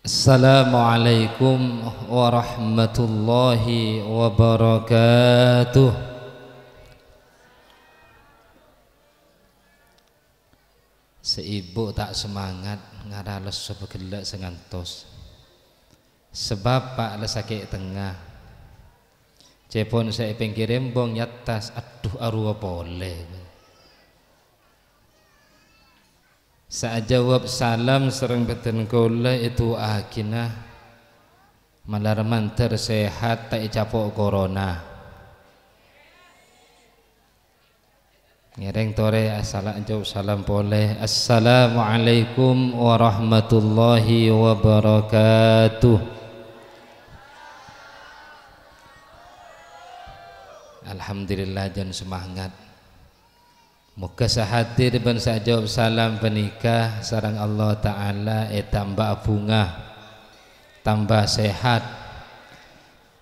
Assalamualaikum warahmatullahi wabarakatuh. Seibu tak semangat ngarales sebegelak sengantos. Sebab pak le sakit tengah. Cepon saya pengkirim bong nyatas aduh arwah boleh. Saat jawab salam serang beten kola itu akinah malarman tersehat tak capok corona. Ngereng tore assalam jawab salam boleh. Assalamualaikum warahmatullahi wabarakatuh. Alhamdulillah jan semangat. Muka sahadir ban jawab salam penikah sarang Allah Ta'ala tambah bunga tambah sehat.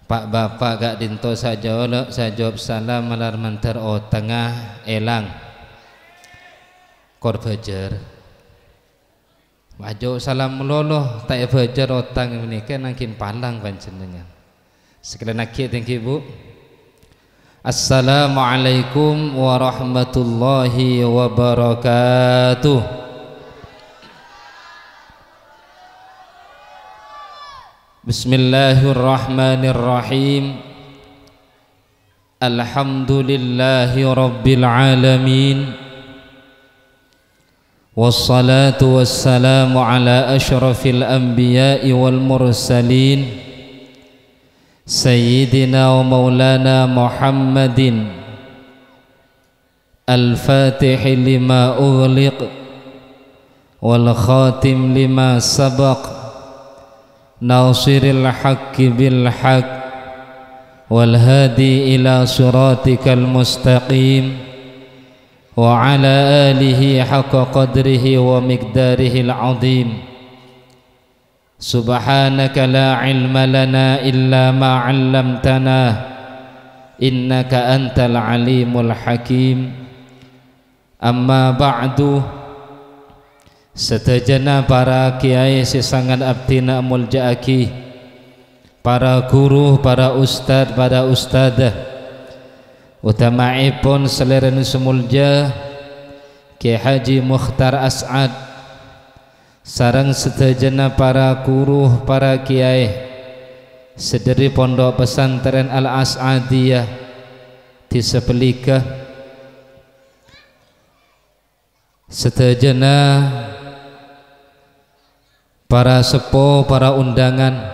Pak bapak gak dinto jawab salam malar mantar o tengah elang kor fajar wajib salam meloloh tak fajar otang menikah nangkin palang panjenengan sekalian nakit thank you bu. Assalamualaikum warahmatullahi wabarakatuh. Bismillahirrahmanirrahim. Alhamdulillahi rabbil alamin. Wassalatu wassalamu ala ashrafil anbiya'i wal mursalin Sayyidina wa maulana Muhammadin Al-Fatih lima ughliq wal khatim lima sabaq Nasiril haqqi bil haqq wal hadi ila siratikal mustaqim wa ala alihi haqqa qadrihi wa miqdarihil azim. Subhanaka la ilma lana illa ma 'allamtana innaka antal alimul hakim. Amma ba'du. Setajana para kiai sesangan abdina muljaaki, para guru, para ustad, para ustadah, utamaipun seleren semulja Kiai Haji Mukhtar As'ad sarang setajana para guru, para kiai sederi pondok pesantren Al-As'adiyah di Sepelikah, setajana para sepuh, para undangan,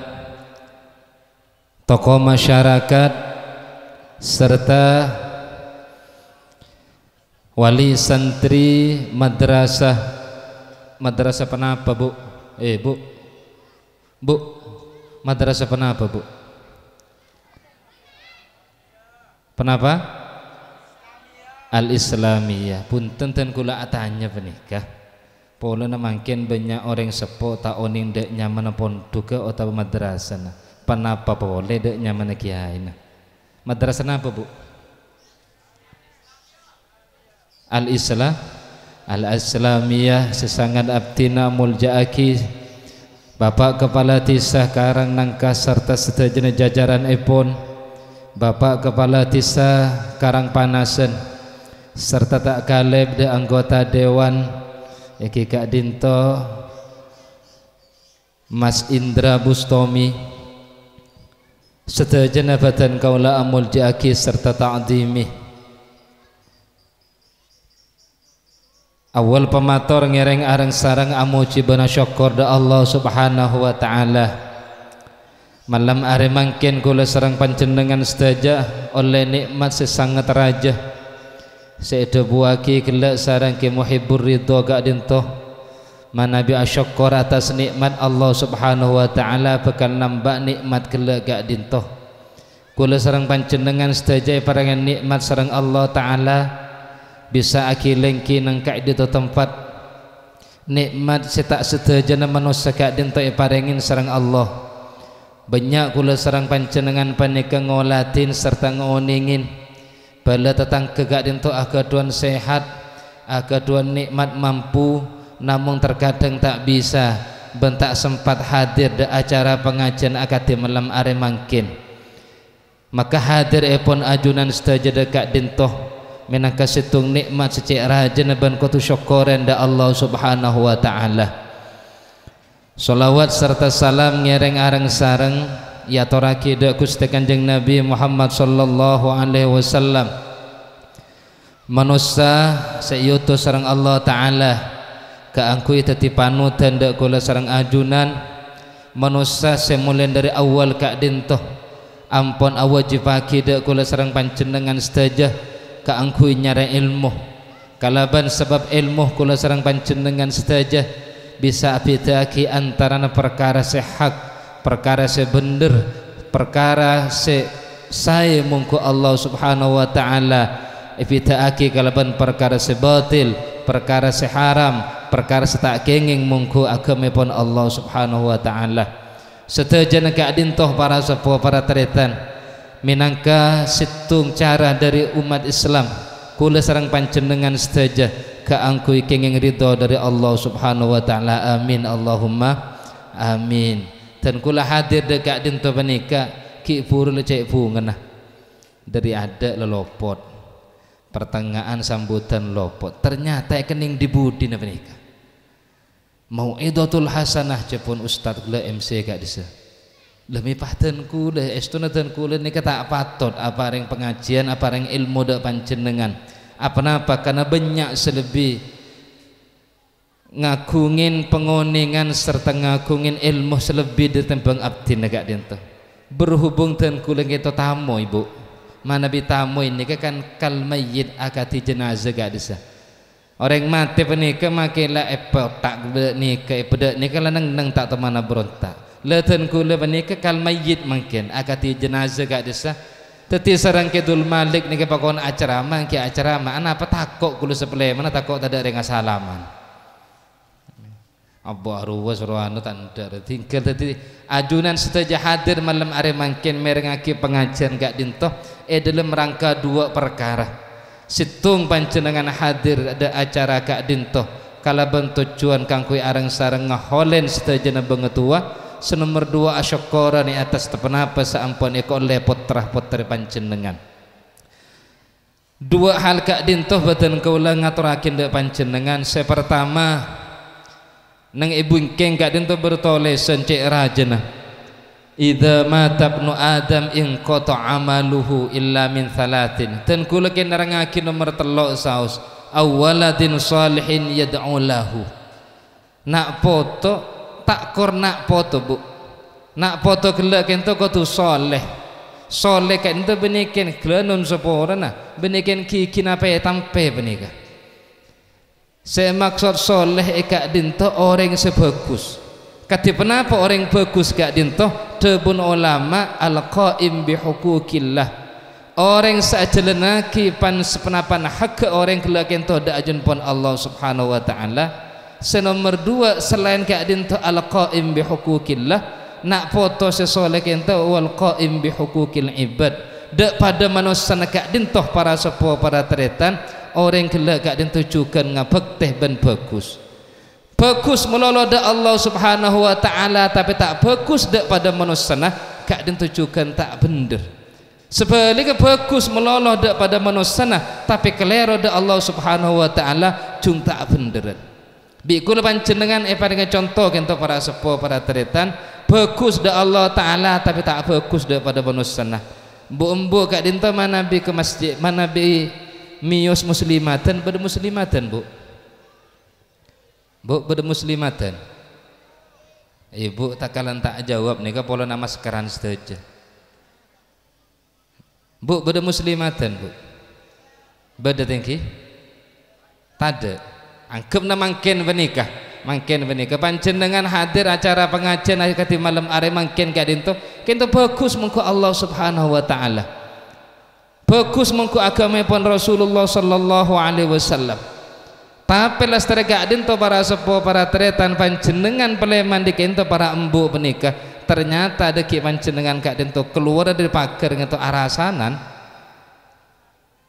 tokoh masyarakat serta wali santri madrasah penapa bu? Bu, madrasah penapa bu? Penapa? Al-Islamiyah. Punten ten kula atanya penikah. Pola na makin banyak orang sepo tak oning dek nyaman ponduka atau madrasah na. Penapa boleh dek nyaman kiai na? Madrasah apa bu? Al-Islamiyah sesangat abdina muljaaki Bapak Kepala Tisah Karang Nangka serta setajana jajaran epon, Bapak Kepala Tisah Karang Panasen serta tak kaleb de anggota dewan Eki Kak Dinto, Mas Indra Bustomi setajana batan kaula amul jaaki serta ta'dimi. Awal pemator ngereng arang sarang amuji bana syukur da Allah subhanahu wa ta'ala. Malam hari mangkin kula sarang panjenengan sedaja oleh nikmat sesangat raja seida buaki kelak sarang ke muhibbur ridho gak dintoh manabi asyukur atas nikmat Allah subhanahu wa ta'ala bakal nambah nikmat kelak gak dintoh. Kula sarang panjenengan sedaja parangan nikmat sarang Allah ta'ala bisa akilengki nang kaidi tempat nikmat setak sedajana manusia kadin to parengin sareng Allah. Banyak kula sareng panjenengan panika ngolatin serta ngoningin bala tetang kegak to agaduan sehat agaduan nikmat mampu namun terkadang tak bisa bentak sempat hadir di acara pengajian akad malam are mangkin, maka hadir epon ajunan setaja dekat dintoh menangka situng nikmat secik raja ban kutu syukuran da Allah subhanahu wa ta'ala. Salawat serta salam ngereng areng sareng ya toraki da Gusti Kanjeng Nabi Muhammad sallallahu alaihi wasallam, manusia sayutus sareng Allah ta'ala keangkui teti panutan da kula sareng ajunan manusia semulen dari awal kak dintoh ampun awajibaki da kula sareng panjenengan setaja keangkui nyara ilmu kalaban sebab ilmu kula sareng panjenengan setaja bisa bidaki antarana perkara sehak, perkara sebener, perkara saya mungku Allah subhanahu wa ta'ala bidaki kalaban perkara sebatil, perkara seharam, perkara setak kenging mungku agama pun Allah subhanahu wa ta'ala. Setajana keadintoh para sepuh para teretan minangka situng cara dari umat Islam kula sareng panjenengan setaja keangkui kenging ridho dari Allah subhanahu wa ta'ala. Amin Allahumma amin. Dan kula hadir dekat dinto menika ki puru lecek bunga dari ada lelopot pertengahan sambutan lopot ternyata kening dibudi na menika mau'idatul hasanah cepun ustad kula MC kak disa lebih pahten kula estunatan kula nika tak patut apa ring pengajian apa ring ilmu dak panjenengan apa napa karena banyak selebih ngagungin pengoningan serta ngagungin ilmu selebih ditembang abdi negak dinto berhubung dan kula kita tamu ibu mana bitamu ini kan kal mayyit akati jenazah gak disa orang mati penika makilah tak bedak nika lanang nang tak temana berontak leten kula menika kal mayyit mungkin akati jenazah gak desa teti sarang kedul malik nika pakon acara mangki acara mana apa takok kula sepele mana takok tak ada rengas salaman abah ruwas rohanu tanda tinggal tadi ajunan setaja hadir malam are mangkin merengaki pengajian gak dintoh dalam rangka dua perkara situng panjenengan hadir ada acara gak dintoh kala bentujuan kangkui areng sareng ngaholen setaja bengetua senomor dua asyukura ni atas tepenapa saampun iko oleh putrah putri panjenengan dua hal kak dintoh badan kaula ngaturakin dek panjenengan sepertama nang ibu ingkeng kak dintoh bertoleh sencik rajana idza mata ibnu adam in qata amaluhu illa min thalathin dan kula kenarangake nomor telok saus awaladin salihin yad'u lahu nak foto tak kor nak foto bu nak foto gelak kento kudu soleh soleh kan itu beniken glanun seporana beniken kikin apa ya tampe benika saya maksud soleh ekak dinto orang sebagus kati penapa orang bagus kak dinto tebun ulama al-qaim bihukukillah orang sajalenaki pan sepenapan hak orang gelak kento da ajun pun Allah subhanahu wa ta'ala. Senomor dua selain keadaan tu al-qaim bihukukillah nak foto sesoleh kenta wal qaim bihukukil ibad dak pada manusia keadaan tu para sepuh para teretan orang kelak keadaan tu juga ngabek teh ben bagus melolo dak Allah subhanahu wa ta'ala tapi tak bagus dak pada manusia keadaan tu juga tak bener sebaliknya bagus melolo dak pada manusia tapi kelero dak Allah subhanahu wa ta'ala jung tak beneran bikul panjenengan paling contoh kento para sepuh para teretan bagus da Allah ta'ala tapi tak bagus daripada manusia bu kak dinto mana bi ke masjid mana bi mios muslimatan pada muslimatan bu pada muslimatan ibu takalan tak jawab nih pola nama sekarang saja bu pada muslimatan bu pada tinggi tada angkep na mangken benikah panjenengan hadir acara pengajian kati malam are mangken kak dinto kento bagus mengko Allah subhanahu wa ta'ala bagus mengko agama pun Rasulullah sallallahu alaihi wasallam tapi lastare kak dinto para sepuh para teretan panjenengan peleman di kento para embu benikah ternyata ada ki panjenengan kak dinto keluar dari pagar ngento arasanan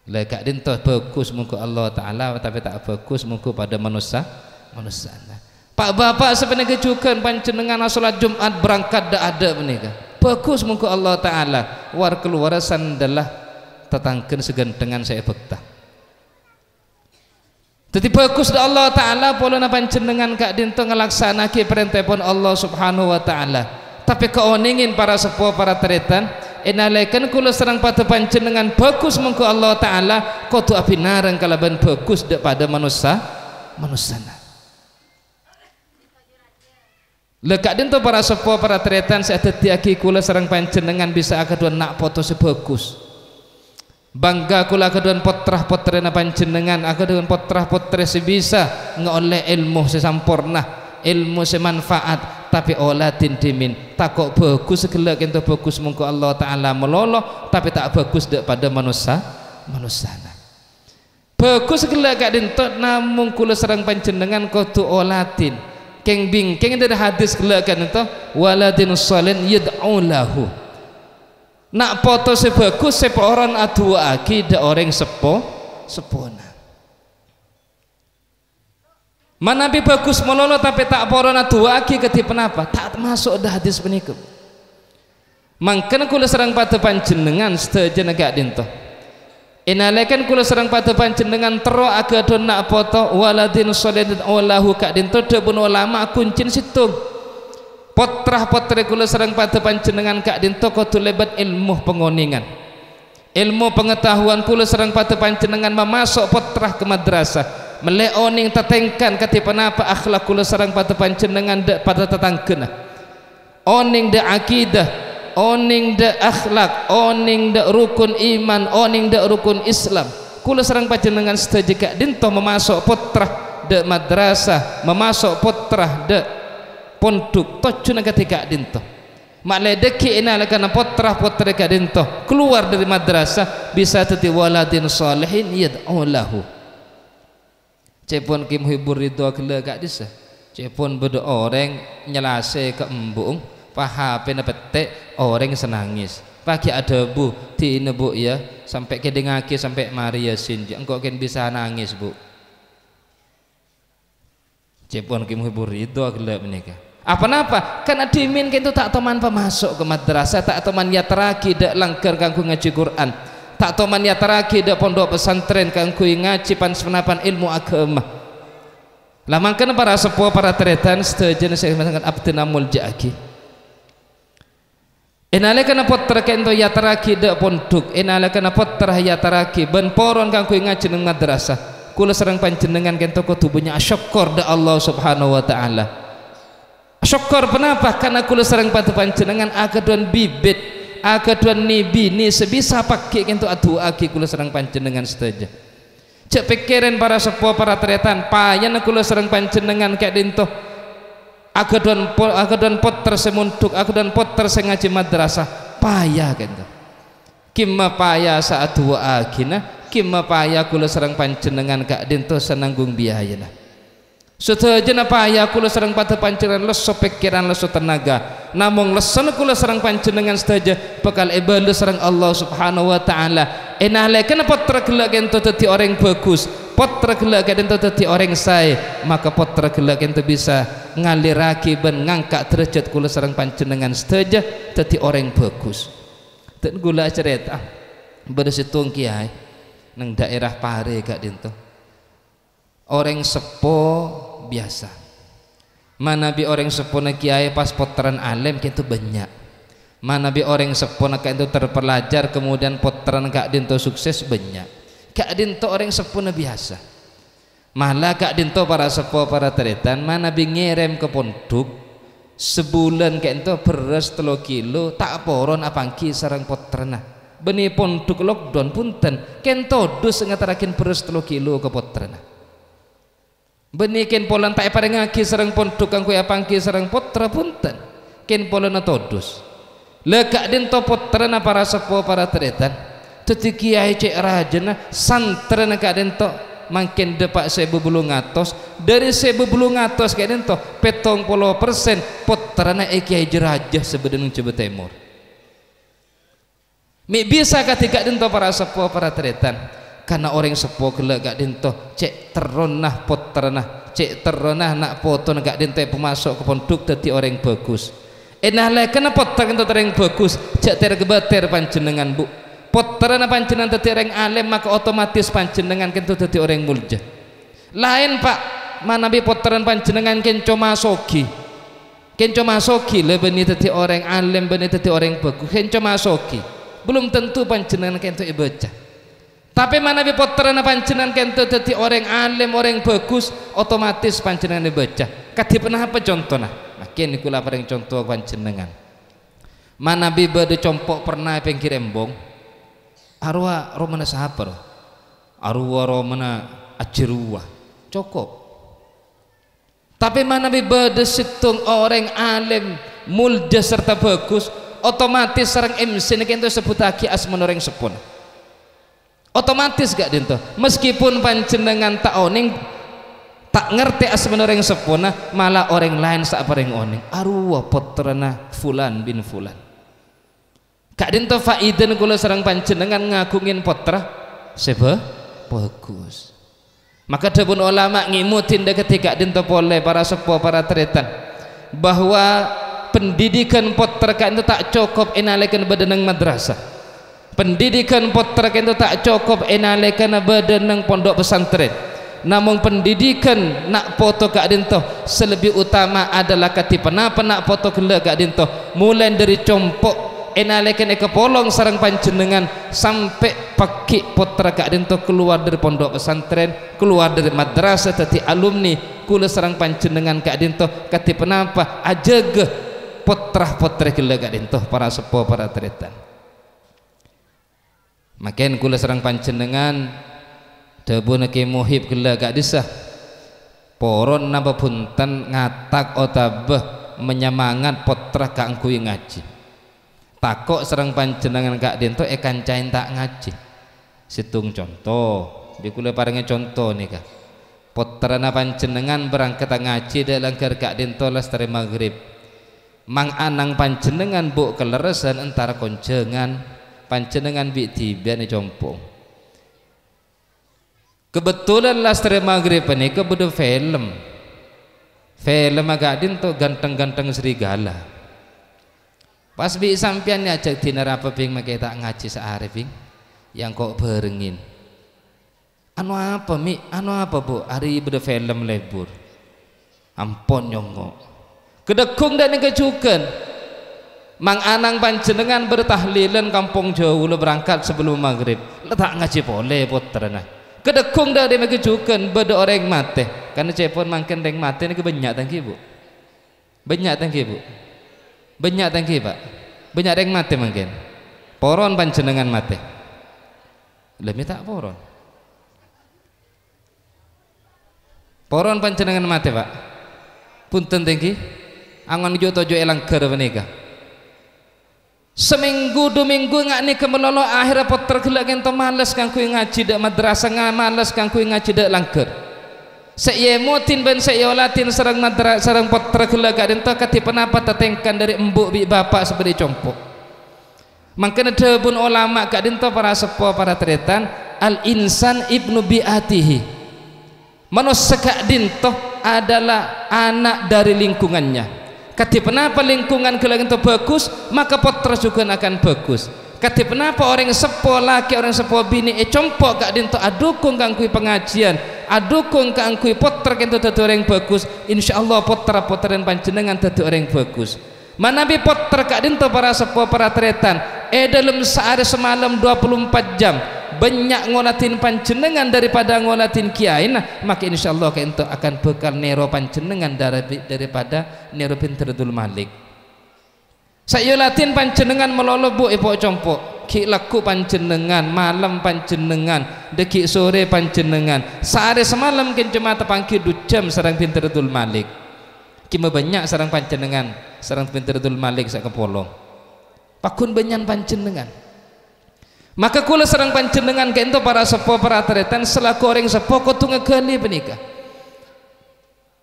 lekak dinto bagus mungku Allah ta'ala tapi tak bagus mungku pada manusia Pak bapak sebenarnya kejukan panjenengan salat Jumat berangkat dak ada menika bagus muka Allah Ta'ala war keluar sandalah tetangken segentengan saya bektah jadi bagus dak Allah Ta'ala polona panjenengan kak dinto ngelaksanake perintah pun Allah Subhanahu Wa Ta'ala tapi keoningin para sepuh para teretan enalekan kula serang pada panjenengan bagus muka Allah Ta'ala kudu abinarang kalaban bagus dak pada manusia lekak dinto para sepuh para teretan saya tetiaki kula serang panjenengan bisa akaduan nak foto sebagus bangga kula akaduan potrah potrena panjenengan akaduan potrah potre sebisa ngoleh ilmu sesampurna ilmu semanfaat tapi olatin dimin tak kok bagus segelak ento bagus mungko Allah Ta'ala meloloh tapi tak bagus dek pada manusia bagus segelak kak dinto namun kula serang panjenengan kudu olatin keng bingkeng dari hadis gelakan itu waladin salin yad'u lahu nak foto sebagus seporan adua aki da orang sepona mana bi bagus melolo tapi tak poron adua aki ketipen apa tak masuk dah hadis penikum mangkana kula serang pada panjenengan setuju negak dinto inalekan kula serang pada panjenengan tero aga don nak foto waladin salin Allahu kak dinto debun ulama kuncin situng potrah potre kula serang pada panjenengan kak dinto kudu lebat ilmu pengoningan ilmu pengetahuan kula serang pada panjenengan memasuk potrah ke madrasah meleoning tatengkan katipan apa akhlak kula serang pada panjenengan pada tetangkena oning de akidah oning de akhlak oning de rukun iman oning de rukun Islam kula serang panjenengan setuju kak dinto memasuk putrah de madrasah memasuk putrah de pondok tojuna ketika dinto makledeki inalakana putrah putra kak dinto keluar dari madrasah bisa teti waladin salihin yad'u lahu cepon kim hibur ridho kela kak disa cepon bedo orang nyelase ke embung pahape na petek orang senangis pagi ada bu di ini bu ya sampai kedengaki sampai Maria Sinja engkau kan bisa nangis bu cepon kim hibur itu gelap menikah apa-apa karena dimin itu tak teman pemasuk ke madrasah tak teman ya teraki dak langgar kangku ngaji Quran tak teman ya teraki dak pondok pesantren kangku ngaji pansenapan ilmu agama lah mangkana para sepuh para teretan setuju saya mengatakan abdina mulja'aki inalekana potra kento ya taraki dak pondok inalekana potra ya taraki ben poron kangku ngaji nang madrasah kula serang panjenengan kento kudu punya syukur da Allah Subhanahu Wa Ta'ala syukur kenapa karena kula serang pada panjenengan akaduan bibit akaduan nibi ni sebisa pakai kento adu aki kula serang panjenengan saja cek pikiran para sepuh para teretan payan kula serang panjenengan kayak dinto akaduan potter semunduk akaduan potter sengaji madrasah payah gitu kimma payah saat dua agina kimma payah kula serang panjenengan kak dinto senanggung biaya lah setuju payah kula serang pada panjenengan lesu pikiran lesu tenaga namun lesan kula serang panjenengan saja bekal ibadah serang Allah Subhanahu Wa Ta'ala enalekan potter gelak ento teti orang bagus potter gelak ento teti orang saya maka potter gelak ento bisa ngaliraki ben ngangkat derajat kula serang panjenengan saja teti orang bagus dan gula cerita bersitung kiai nang daerah Pare gak dinto orang sepo biasa mana bi orang sepo na kiai pas potteran alim gitu banyak mana bi orang sepo na itu terpelajar kemudian potteran kak dinto sukses banyak kak dinto orang sepo na biasa malah kak dinto para sepo para teretan mana bi ngirim ke pondok sebulan kak dinto beras 3 kilo tak poron apangki sarang potterna benih pondok lockdown punten kento dus ngatarakin beras 3 kilo ke potterna benih ken polan tak pada ngaki sarang pondok kangku apangki sarang potra punten ken polan atodus lekak dinto potterna para sepo para teretan teti kiai cek rajana santrena kak dinto makin depak 1.000 ngatos dari 1.000 ngatos kak dinto 70% potterna kiai jerajah sebenarnya coba timur mi bisa ketika dinto para sepo para teretan karena orang sepo gelak gak dinto cek teronah potterna cek teronah nak foto gak dinto pemasok ke pondok dadi orang bagus. Enah le kena potter ento orang bagus cek tergebater panjenengan bu. Potterana panjenengan dadi orang alim maka otomatis panjenengan kento dadi orang mulja. Lain Pak, manabi potteran panjenengan kenco masoki. Kenco masoki le beni dadi orang alim beni dadi orang bagus. Kenco masoki. Belum tentu panjenengan kento ibaca. Tapi manabi potterana panjenengan kento dadi orang alim orang bagus otomatis panjenengan ibaca. Kadhi pernah apa contohna? Makin kula paring contoh panjenengan. Manabi bade compok pernah pinggir embong. Arwah romana sahabar. Arwah romana ajiruah. Cukup. Tapi manabi bade situng orang alim mulja serta bagus otomatis sareng MC niki ento sebutake asma orang sepun. Otomatis gak dinto. Meskipun panjenengan tak oning tak ngerti asma orang sepuna malah orang lain sak paring oning arwah putrana fulan bin fulan. Kak dinto faiden kula sareng panjenengan ngagungin putra sebe bagus. Maka dapun ulama ngimutin ketika dinto pole para sepuh para tretan bahwa pendidikan putra kan itu tak cukup enalekan badanang madrasah. Pendidikan putra kan itu tak cukup enalekan badanang pondok pesantren. Namun pendidikan nak foto kak dinto selebih utama adalah katipenapa nak foto gela kak dinto mulai dari compok enalekan eka polong sarang panjenengan sampai pakik putra kak dinto keluar dari pondok pesantren keluar dari madrasah tadi alumni kula sarang panjenengan kak dinto katipenapa ajaga putra-putra gela kak dinto para sepuh para tretan. Makin kula sarang panjenengan dabun ke muhib gela gak disah poron napa punten ngatak otabah menyemangat potra kak angkui ngaji takok serang panjenengan kak dinto kancain tak ngaji situng contoh bikula paringe contoh nih kak potra na panjenengan berangkat ngaji dalam kak dinto lestari maghrib mang anang panjenengan bu keleresan antara konjengan panjenengan bi tiba nih compong. Kebetulan lastri maghrib ini kebetulan film agak dinto ganteng-ganteng serigala pas bi sampian ajak dinar apa bing make tak ngaji sehari bing yang kok berengin anu apa mi anu apa bu hari beda film lebur ampun nyongo kedekung dan kecukan mang anang panjenengan bertahlilan kampung jauh lo berangkat sebelum maghrib letak ngaji boleh putrana kedekung dah dia mengejukan beda orang mati karena cepon mangken deng mati ni kebanyak tangki bu banyak tangki bu banyak tangki pak banyak deng mati mangken poron panjenengan mati lebih tak poron panjenengan mati pak punten tangki angon jo tojo elang ker menika seminggu dua minggu ngak ni kemelolo akhirnya poter gelak ento males kang kui ngaji dak madrasah males kang kui ngaji dak langker saya motin ben saya olatin sareng madrasah sareng poter gelak gak ento kati penapa tetengkan dari embuk bi bapak sebagai compok mangkana debun ulama gak ento para sepuh para tretan al insan ibnu biatihi manusia gak dinto adalah anak dari lingkungannya. Kati penapa lingkungan kelak itu bagus maka potra juga akan bagus. Kati penapa orang sepo laki orang sepo bini compok gak dinto adukung kangkui pengajian adukung kangkui potra kento dadi orang bagus insyaallah potra-potra dan panjenengan dadi orang bagus. Manabi potra gak dinto para sepo para tretan dalam sehari semalam 24 jam banyak ngolatin panjenengan daripada ngolatin kiai maka insyaallah kento akan bekal nero panjenengan daripada nero pinteradul malik saya latin panjenengan melolo bu ipo compok ki laku panjenengan malam panjenengan deki sore panjenengan sehari semalam ken cuma tepangki 2 jam sareng pinteradul malik kima banyak sareng panjenengan sareng pinteradul malik sak kepolong pakun banyak panjenengan. Maka kula sareng panjenengan kento para sepuh para tretan selaku orang sepuh kudu ngegali benika.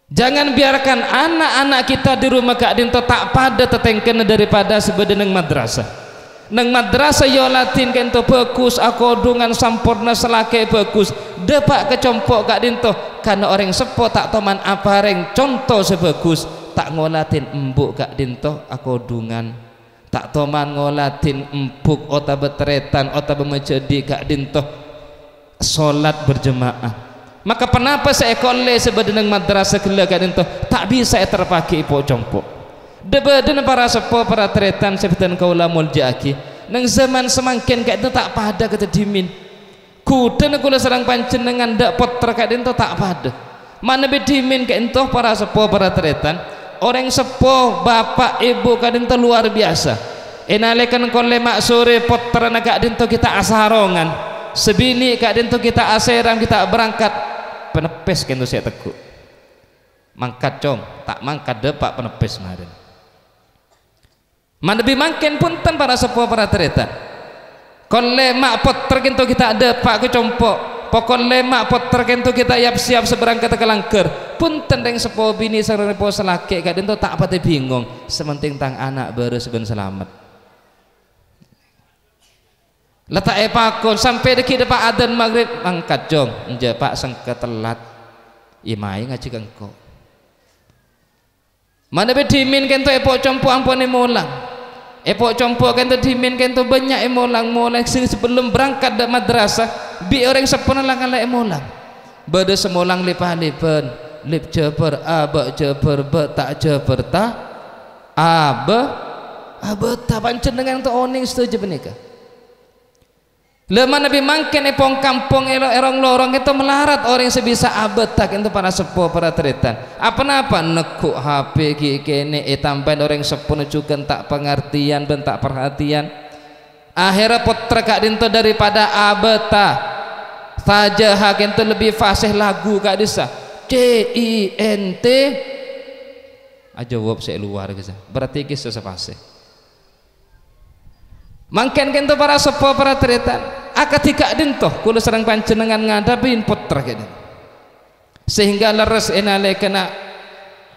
Jangan biarkan anak-anak kita di rumah kak dinto tak pada tetengken daripada sebedeneng madrasah. Neng madrasah yo latin kento bagus akodungan sampurna selake bagus. Depak kecompok kak dinto karena orang sepo tak toman apareng contoh sebagus tak ngolatin embuk kak dinto akodungan tak toman ngolatin empuk ota betretan ota bemejedi kak dinto sholat berjemaah. Maka kenapa saya kole sebenarnya madrasah gila kak dinto tak bisa terpakai ipo compok debadan para sepo para tretan sebutan kaula muljaki nang zaman semakin kak itu tak pada kata dimin kuda kula serang panjenengan ndak poter kak dinto tak pada mana bedimin kak itu para sepo para tretan orang sepo bapak ibu kak dinto luar biasa enalekan kole mak sore poter kak dinto kita asarongan sebini kak dinto kita aseram kita berangkat penepes kento saya teguk mangkat cong tak mangkat depak penepes kemarin mana lebih mangken punten para sepuh para tretan kole mak poter kento kita ada pak kecompok pokok lemak poter kento kita siap seberangkat ke langker punten deng sepuh bini sareng repo selake kak dento tak pati bingung sementing tang anak beres ben selamat letak pakon sampai deki depak adan maghrib mangkat jong nje pak sengke telat imai ngaji kengko mana bedimin kento epok compo ampone mulang epok compo kento dimin kento banyak emolang sebelum berangkat ke madrasah bi orang sepuluh lang ala emolang bade semolang lipah-lipan lip jeper aba jeper be tak jeper ta aba tak pancen dengan tu oning setuju benika lama nabi mangken epong kampung erong lorong itu melarat orang sebisa abet tak itu para sepuh para tretan apa-apa nekuk HP kene tambahan orang sepuh juga tak pengertian bentak perhatian akhirnya potre kak dinto daripada abeta saja hak itu lebih fasih lagu kak disa CINT aja wop saya luar gitu berarti kisah sepasih mangken kento para sepuh para tretan akatika dintoh kulo serang panjenengan ngadapin putra kene sehingga leres enale kena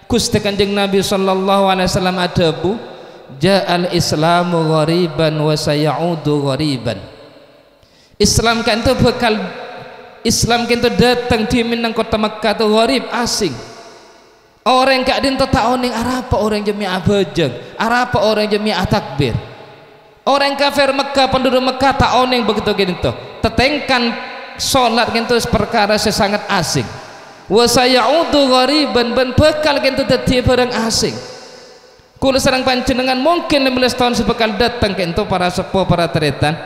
Gusti Kanjeng Nabi sallallahu alaihi wasallam adabu ja'al islamu ghariban wa sayaudu ghariban Islam kan itu bekal Islam kan itu datang di minang kota Makkah itu gharib asing orang kak dintoh tak oning arapa orang jami'ah bajang arapa orang jami'ah takbir orang kafir Mekah penduduk Mekah tak oneng begitu gitu tetengkan sholat gitu perkara sangat asing wa sayaudu ghariban ben bekal gitu dadi barang asing kula sareng panjenengan mungkin 15 tahun sebekal datang gitu para sepuh para tretan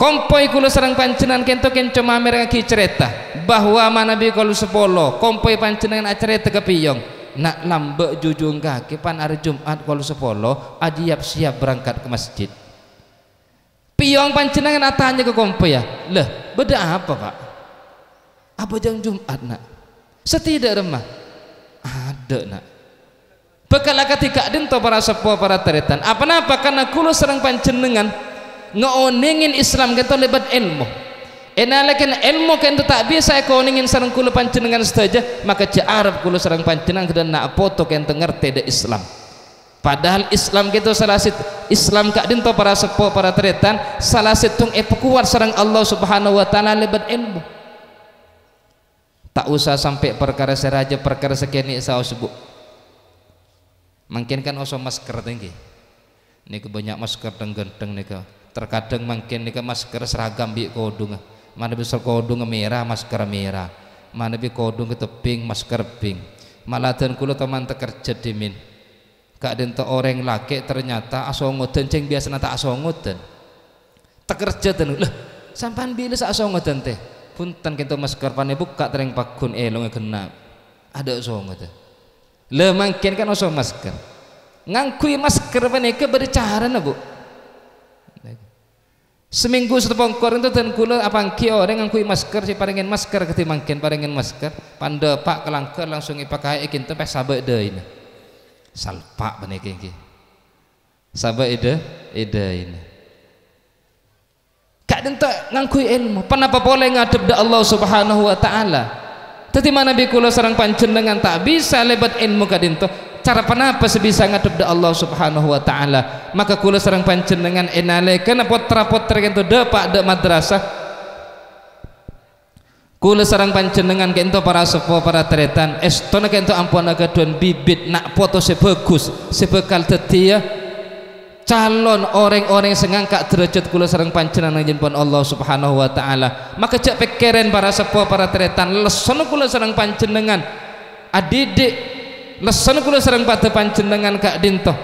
kompoi kula sareng panjenengan gitu kenco mamer ngaki cerita bahwa manabi kalau sepolo kompoi panjenengan acerita kepiyong nak lambek jujung kaki pan hari Jumat kalau sepolo ajiap siap berangkat ke masjid piong panjenengan atanya ke kompo ya lah beda apa pak apa jang Jumat nak setidak remah ada nak bekal ketika dinto para sepuh para teretan apa-apa karena kulo serang panjenengan ngeoningin Islam kita lebat ilmu enalekan ilmu kan tak bisa kau ingin sareng kula panjenengan saja maka Arab kula sareng panjenengan dan nak foto kan ngerti de Islam padahal Islam gitu salah sit Islam kak dinto para sepuh para tretan salah situng kuat sareng Allah subhanahu wa ta'ala lebat ilmu tak usah sampai perkara seraja perkara sekini saya sebut mungkin kan oso masker tinggi ini banyak masker genteng nih terkadang mungkin nih masker seragam bi kodung mana bisa kodung merah masker merah mana bisa kodung itu pink masker pink malah dan kulo teman terkerja dimin kak dinto orang laki ternyata asongodan ceng biasa nata asongodan terkerja dan lah sampan bilis asongodan teh punten kita masker pane buka tereng pakun elong genap ada asongodan le mungkin kan asong masker ngangkui masker pane ke berbicara na bu seminggu setepongkor itu dan kula apangki orang ngangkui masker si paringin masker ketimangkin paringin masker panda pak kelangker langsung ipakai ikin tepes sabak deh ini salpak benek ini sabak ide ini kak dento ngangkui ilmu kenapa boleh ngadep da Allah subhanahu wa ta'ala tadi mana bi kula sareng panjenengan tak bisa lebat ilmu kak dento cara kenapa sebisa ngadep da Allah subhanahu wa ta'ala maka kula sareng panjenengan enale kana potra-potra kentu depak de madrasah kula sareng panjenengan kento para sepuh para tretan estona kento ampun agaduan bibit nak foto sebagus sebekal dadi calon orang-orang sing ngangkat derajat kula sareng panjenengan jenengan Allah Subhanahu wa taala. Maka jak pikiran para sepuh para tretan leson kula sareng panjenengan adidik leson kula sareng pada panjenengan kak dinto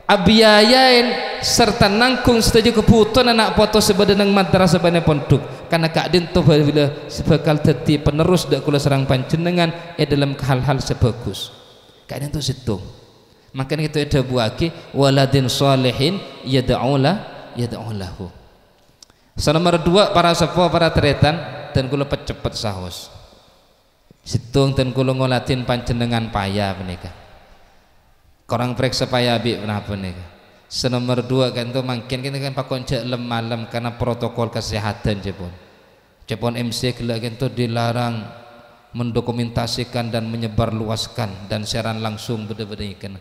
abiyayain serta nangkung setuju kebutuhan anak foto sebadanang madrasah bane pondok karena kak dinto bila sebekal dadi penerus dak kula sareng panjenengan dalam hal-hal sebagus kak dinto situ. Makanya itu ada buaki waladin salihin yad'ulahu. Nomor 2 para sepuh para tretan dan kula cepet sahus. Situng dan kula ngolatin panjenengan payah menika. Korang periksa payah bi kenapa nika. Nomor 2 kan itu makin kita kan pakon cek malam karena protokol kesehatan Jepun MC gila kan itu dilarang mendokumentasikan dan menyebarluaskan dan siaran langsung bener-bener kan.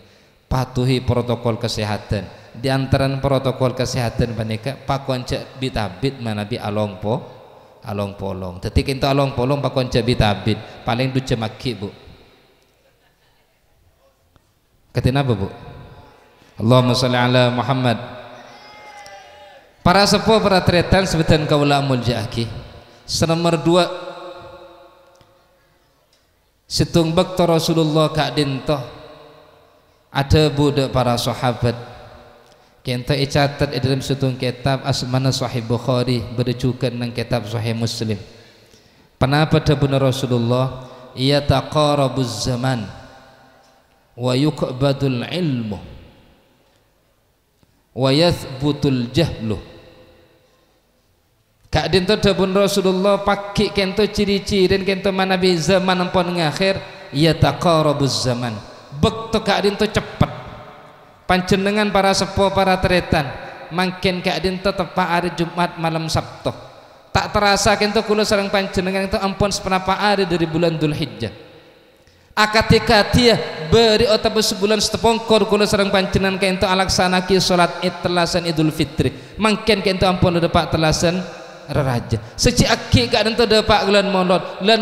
Patuhi protokol kesehatan. Di antara protokol kesehatan menika pakon cek bitabit mana bi along polong. Detik itu along polong pakon cek bitabit paling du cemaki bu. Katina apa bu? Allahumma sholli ala Muhammad. Para sepuh para tretan sebutan kaula muljaki. Nomor 2 situng bakta Rasulullah kak dinto ada budak para sahabat kita catat dalam situng kitab asmana sahih Bukhari berjukan dengan kitab sahih Muslim. Kenapa benar Rasulullah ia taqarabuz zaman wa yuqbadul ilmu wa yathbutul jahlu. Kak dinto dabun Rasulullah pakai kento ciri-cirin kento manabi zaman ampun ngakhir ia taqarabuz zaman bekto kak dinto cepet panjenengan para sepuh para tretan makin kak dinto tepat hari Jumat malam Sabtu tak terasa kento kula sareng panjenengan itu ampun sepenapa hari dari bulan Dzulhijjah akatika dia beri otabus sebulan setepongkor kula sareng panjenengan kento alaksanaki salat Id telasan Idul Fitri makin kento ampun depak telasan raja seci aki gak dento depak bulan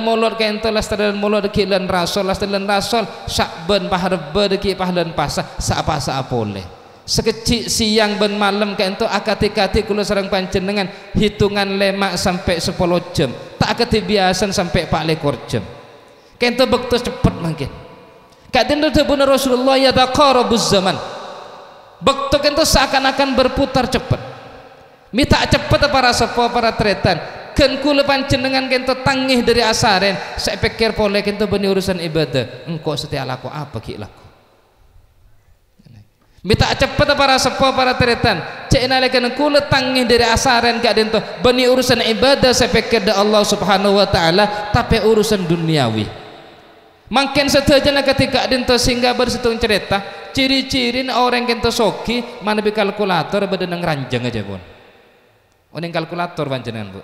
molod kento lastadan molod ki lan rasul lastadan rasul Syakban paharba deki pahlan pasah sa boleh sekecil siang ben malam kento akati-kati kula sareng panjenengan hitungan lemak sampai 10 jam tak akati biasan sampai 24 jam kento bekto cepet mangkin gak dento debuna Rasulullah ya taqarabuz zaman bekto kento seakan-akan berputar cepat minta cepat para sepuh para tretan ken kula panjenengan kento tangih dari asaren saya pikir boleh kento beni urusan ibadah engkau setia laku apa ki laku minta cepat para sepuh para tretan cek nalekan kula tangih dari asaren gak dento beni urusan ibadah saya pikir da Allah Subhanahu wa taala tapi urusan duniawi makin setajana ketika dento sehingga bersitung cerita ciri-cirin orang kento soki mana bi kalkulator bedenang ranjang aja pun oning kalkulator panjenengan bu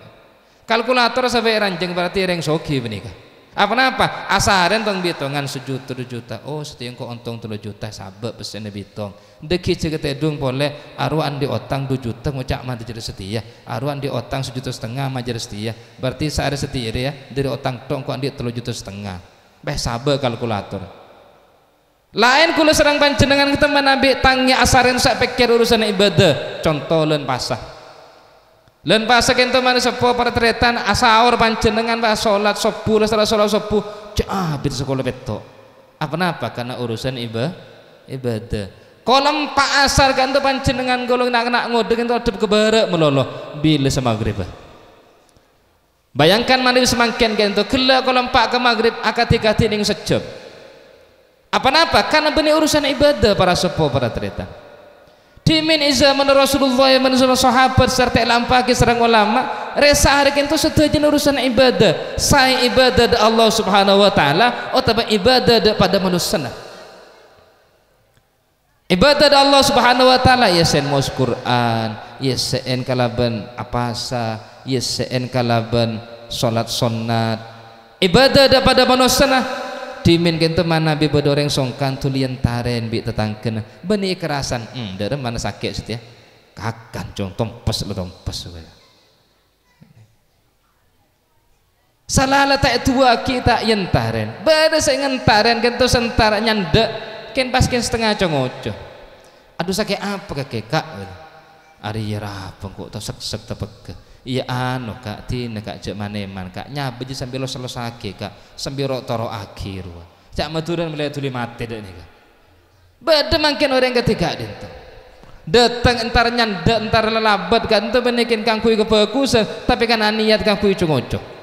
kalkulator sampai ranjang berarti reng sogi benika apa asaren tong bitongan 1 juta 2 juta oh setiang kok ontong 3 juta sabek pesene bitong deki ceketedung boleh aruan di otang 2 juta ngocak mah jadi setia aruan di otang 1,5 juta mah jadi setia berarti sehari setia ya dari otang tong kok andi 3,5 juta beh sabek kalkulator lain kula serang panjenengan kita menabi tangnya asaren sak pikir urusan ibadah contoh len pasah len pasah kento mana sepuh para tretan asaur panjenengan pas salat subuh salat subuh habis sekolah beto apa karena urusan ibadah kolam pak asar kento panjenengan golong nak ngodeng kento adep kebarek meloloh bila semaghrib bayangkan mana semakin kento gela kolam pak ke maghrib akati-kati ning sejam apa karena benih urusan ibadah para sepuh para tretan dimin zaman Rasulullah yang menurut sahabat serta lampaki serang ulama resa hari itu setuju urusan ibadah saya ibadah da Allah Subhanahu wa taala atau ibadah da pada manusia ibadah da Allah Subhanahu wa taala ya sen mos Quran ya sen kalaban apasa ya sen kalaban salat sunnat ibadah da pada manusia dimin kento mana bi bodoreng songkan tulian taren bi tetangkeun beni kerasan daerah mana sakit setia kakan cong tompes lo tompes salala tak tua kita yentaren beda saya ngentaren kan tuh sentara nyandek kan pas kan setengah congoco aduh sakit apa kakek kak ari ya rapeng kok tau sek tepek iya anu kak tina kak cek maneman kak nyabe je sambil lo selesai kak sambil rok toro akhir cak maturan melihat tuli mati dek nih kak beda makin orang ketiga dinto datang entar nyandek entar lelabat kan tuh benikin kangkui kebagusan tapi kan aniat kangkui congoco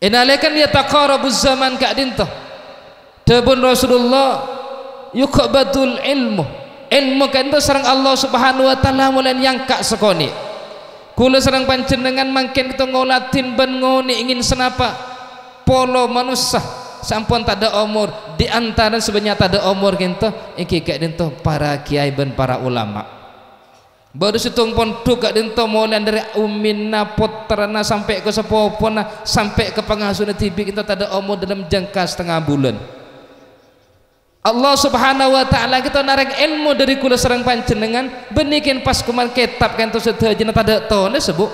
inalekan dia taqarabuz zaman kak dinto dabun Rasulullah yuqbadul ilmu kan itu sareng Allah subhanahu wa ta'ala mulai yang kak sekoni kula sareng panjenengan mangkin kita ngolatin ben ngoni ingin senapa polo manusia sampun tak ada umur di antara sebenarnya tak ada umur gitu iki kak dinto para kiai ben para ulama baru situng pondok gak dinto mulai dari umina putrana sampai ke sepopona sampai ke pengasuhna tibi kita tak ada umur dalam jangka setengah bulan Allah subhanahu wa ta'ala kita narik ilmu dari kula sareng panjenengan benikin pas kuman kitab kan tu sedajana tak ada tulis sebut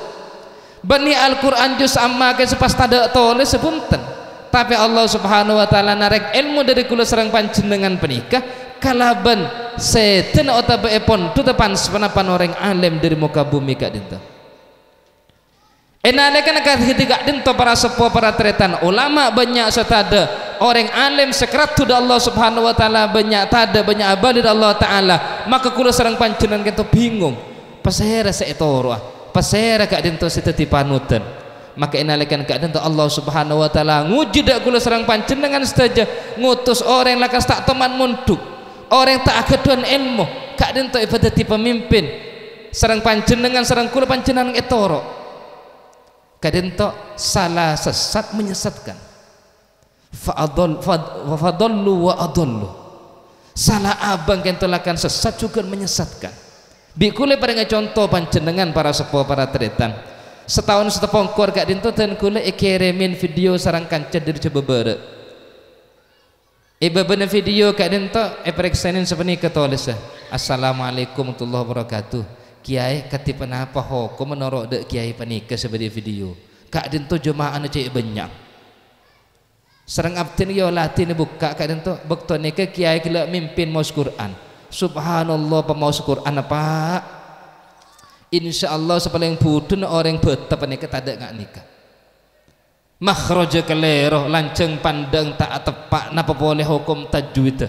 bani Al-Quran juz amma kan sepas tak ada tulis sebunten tapi Allah subhanahu wa ta'ala narik ilmu dari kula sareng panjenengan penikah kalaban setan atau beepon tu depan sepenapan orang alim dari muka bumi kak dinto enalekan ketika dinto para sepuh para tretan ulama banyak setada orang alim sekrat tu Allah subhanahu wa ta'ala banyak tada banyak abadi Allah ta'ala maka kula sareng panjenengan kita bingung pasera seetoro pasera kak dinto seteti panutan maka inalekan kak dinto Allah subhanahu wa ta'ala nguji dak kula sareng panjenengan saja ngutus orang lakas tak teman munduk orang tak keduan ilmu kak dinto ibadati pemimpin sareng panjenengan sareng kula panjenengan etoro kak dinto salah sesat menyesatkan fadallu wa adallu salah abang kentolakan sesat juga menyesatkan bikule pada contoh panjenengan para sepuh para tretan setahun setepongkor kak dinto dan kule ikirimin video sarang kanca dari Cebebere bener video kak dinto pereksanin sepenih ketulis assalamualaikum warahmatullahi wabarakatuh kiai katipan apa hukum menorok dek kiai panika sebagai video kak dinto jemaah anu cek banyak serang abtin yo latin buka kak dinto bekto nika kiai kila mimpin maus Quran subhanallah pemaus Quran apa insyaallah sepaling budun orang betep nika tak ada nikah makhraja kelero lanceng pandang tak tepak napa boleh hukum tajwid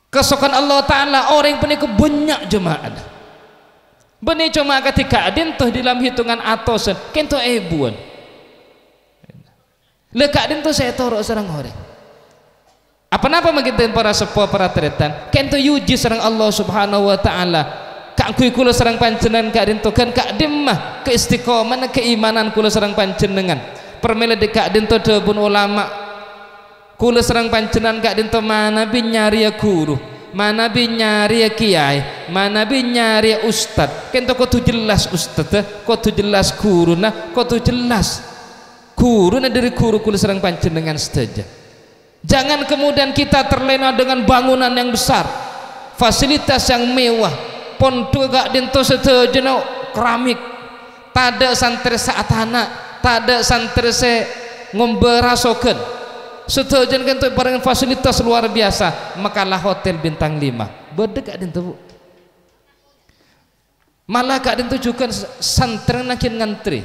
kesokan Allah ta'ala orang peniku banyak jemaah benih cuma ketika dintoh dalam hitungan atosan kento ebuan lekak dintoh saya torok serang orang apa-apa magitin para sepuh para tretan kento yuji serang Allah subhanahu wa ta'ala kak kui kula sareng panjenengan kak dinto kan kak dimah keistiqoman keimanan kula sareng panjenengan permele de kak dinto debun ulama kula sareng panjenengan kak dinto mana bi nyari ya guru mana bi nyari ya kiai mana bi nyari ya ustad kento kudu jelas ustad kudu jelas guru nah kudu jelas guru nah dari guru kula sareng panjenengan saja jangan kemudian kita terlena dengan bangunan yang besar fasilitas yang mewah pondok gak dinto setuju keramik tak ada santri saat anak tak ada santri se ngomberasokan setuju kan tuh barang fasilitas luar biasa makalah hotel bintang 5 beda gak dinto malah gak dinto juga santri nakin ngantri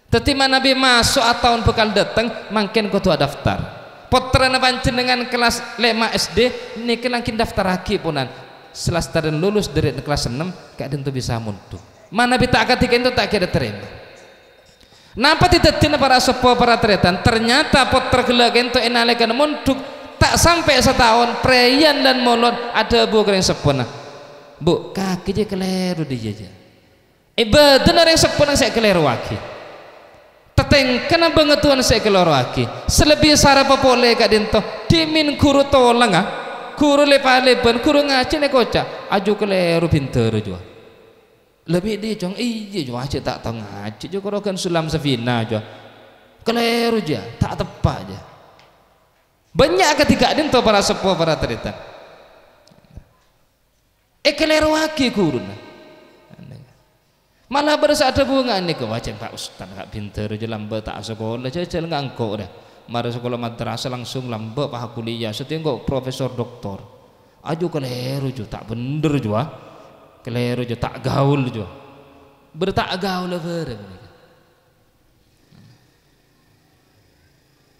tetima nabi masuk tahun bekal datang makin kau tuh daftar putrana panjenengan kelas 5 SD niki langkin daftar lagi punan setelah lulus dari kelas 6 kak dinto bisa mundur mana bita ketika itu tak kira terima napa tidak tina para sepuh para tretan ternyata putra gelagen itu enalekan mundur tak sampai setahun preyan dan molon ada bu yang sepuna bu kaki dia keliru dia aja ibadah orang sepuna saya keliru lagi teteng kena banget tuan saya keliru lagi selebih sarapa boleh kak dinto dimin guru tolong guru lepan guru ngaji ne kocak aju keliru pinter juga lebih dia jong iya juga aja tak tahu ngaji juga rokan sulam safina juga keliru aja tak tepat aja banyak ketika dinto para sepuh para tretan keliru lagi guru malah berasa ada bunga ni ke wajib Pak Ustaz kak pinter je lambat tak sekolah jajal ngangkok dah mari sekolah madrasah langsung lambat pak kuliah setengok profesor doktor aju keleru je tak bener je keleru je tak gaul je bertak gaul lah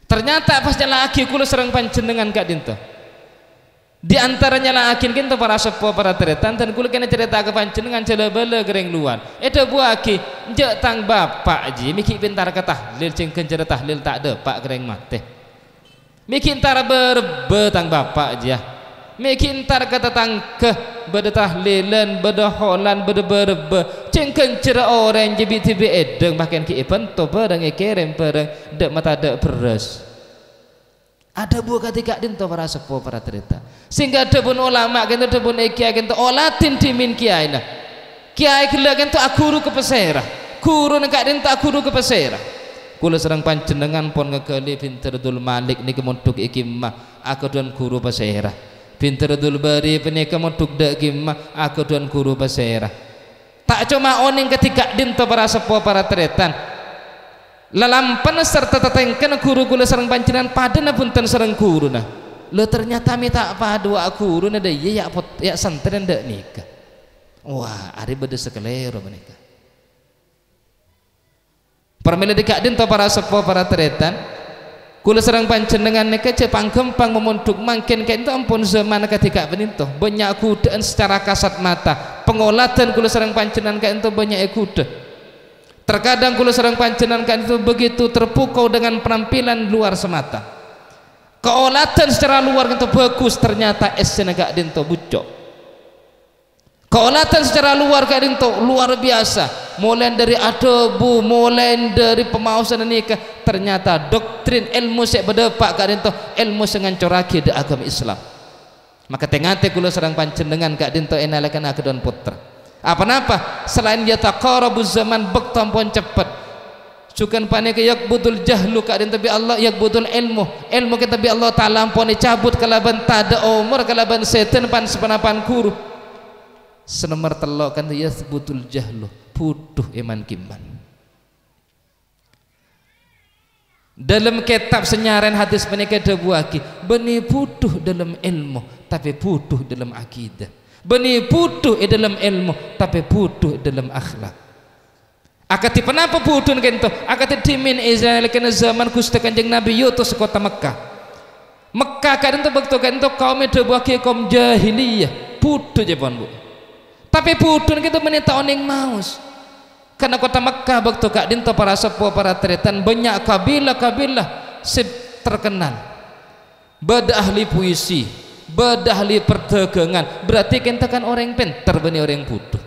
ternyata pas jalan aki kula serang panjenengan kak dinto di antaranya lah akin kita para sepuh para teretan dan kula kena cerita ke panjenengan jala bala gereng luar itu buah aki njek tang bapak ji miki pintar ke tahlil cengken cerita tahlil tak ada pak gereng mate miki entar berbe tang bapak ji ya miki entar kata tang ke beda tahlilan beda holan beda berbe cengken cerita orang jibi tibi edeng bahkan ki ipento barang kerem barang dek mata dek beres ada buah ketika dinto para sepuh para cerita sehingga ada pun ulama kita ada pun kiai kita olatin dimin kiai nah kiai kila kita akuru ke pesera guru nak dinto akuru ke pesera kula serang panjenengan pun ngekali pinter dul malik ni kemontuk ikimah aku dan guru pesera pinter dul bari penika montuk dak kimah aku dan guru pesera tak cuma oning ketika dinto para sepuh para teretan lalampan serta tetengken guru kula serang panjenengan padana punten serang guru nah lo ternyata minta padu guru nah ya ya santren ndak nikah wah ari bede sekeleru menika permila dikak dinto para sepuh para teretan kula serang panjenengan nika cepang gempang memunduk mangkin kento ampun zaman ketika beninto banyak kudaan secara kasat mata pengoladan kula serang panjenengan kento banyak kuda terkadang kula serang panjenengan kan itu begitu terpukau dengan penampilan luar semata keolatan secara luar itu bagus ternyata esnya gak dinto bucok keolatan secara luar gak dinto luar biasa mulai dari adobu mulai dari pemausan nikah ternyata doktrin ilmu sek bedepak gak dinto ilmu sengancoraki di agama Islam maka tengate kula serang panjenengan gak dinto enalakan akedon putra apa-apa selain dia taqarabuz zaman bektampon cepat sukan panik yakbudul jahlu kadin tapi Allah yakbudul ilmu kita bi Allah taala ampun cabut kalaban tada umur kalaban setan pan sepanapan guru senomor telok kan yakbudul jahlu putuh iman kiman dalam kitab senyaran hadis menika debuaki beni putuh dalam ilmu tapi putuh dalam akidah benih putuh dalam ilmu tapi putuh dalam akhlak akati kenapa putuh kento akati dimin Israel kena zaman Gusti Kanjeng Nabi yutus kota Mekah kadang tu waktu kento kaum itu buaki kaum jahiliyah putuh je pun bu tapi putuh kita menita oning maus karena kota Mekah waktu kak dinto para sepuh para teretan banyak kabilah terkenal beda ahli puisi bedahli perdagangan berarti kita kan orang pintar benih orang bodoh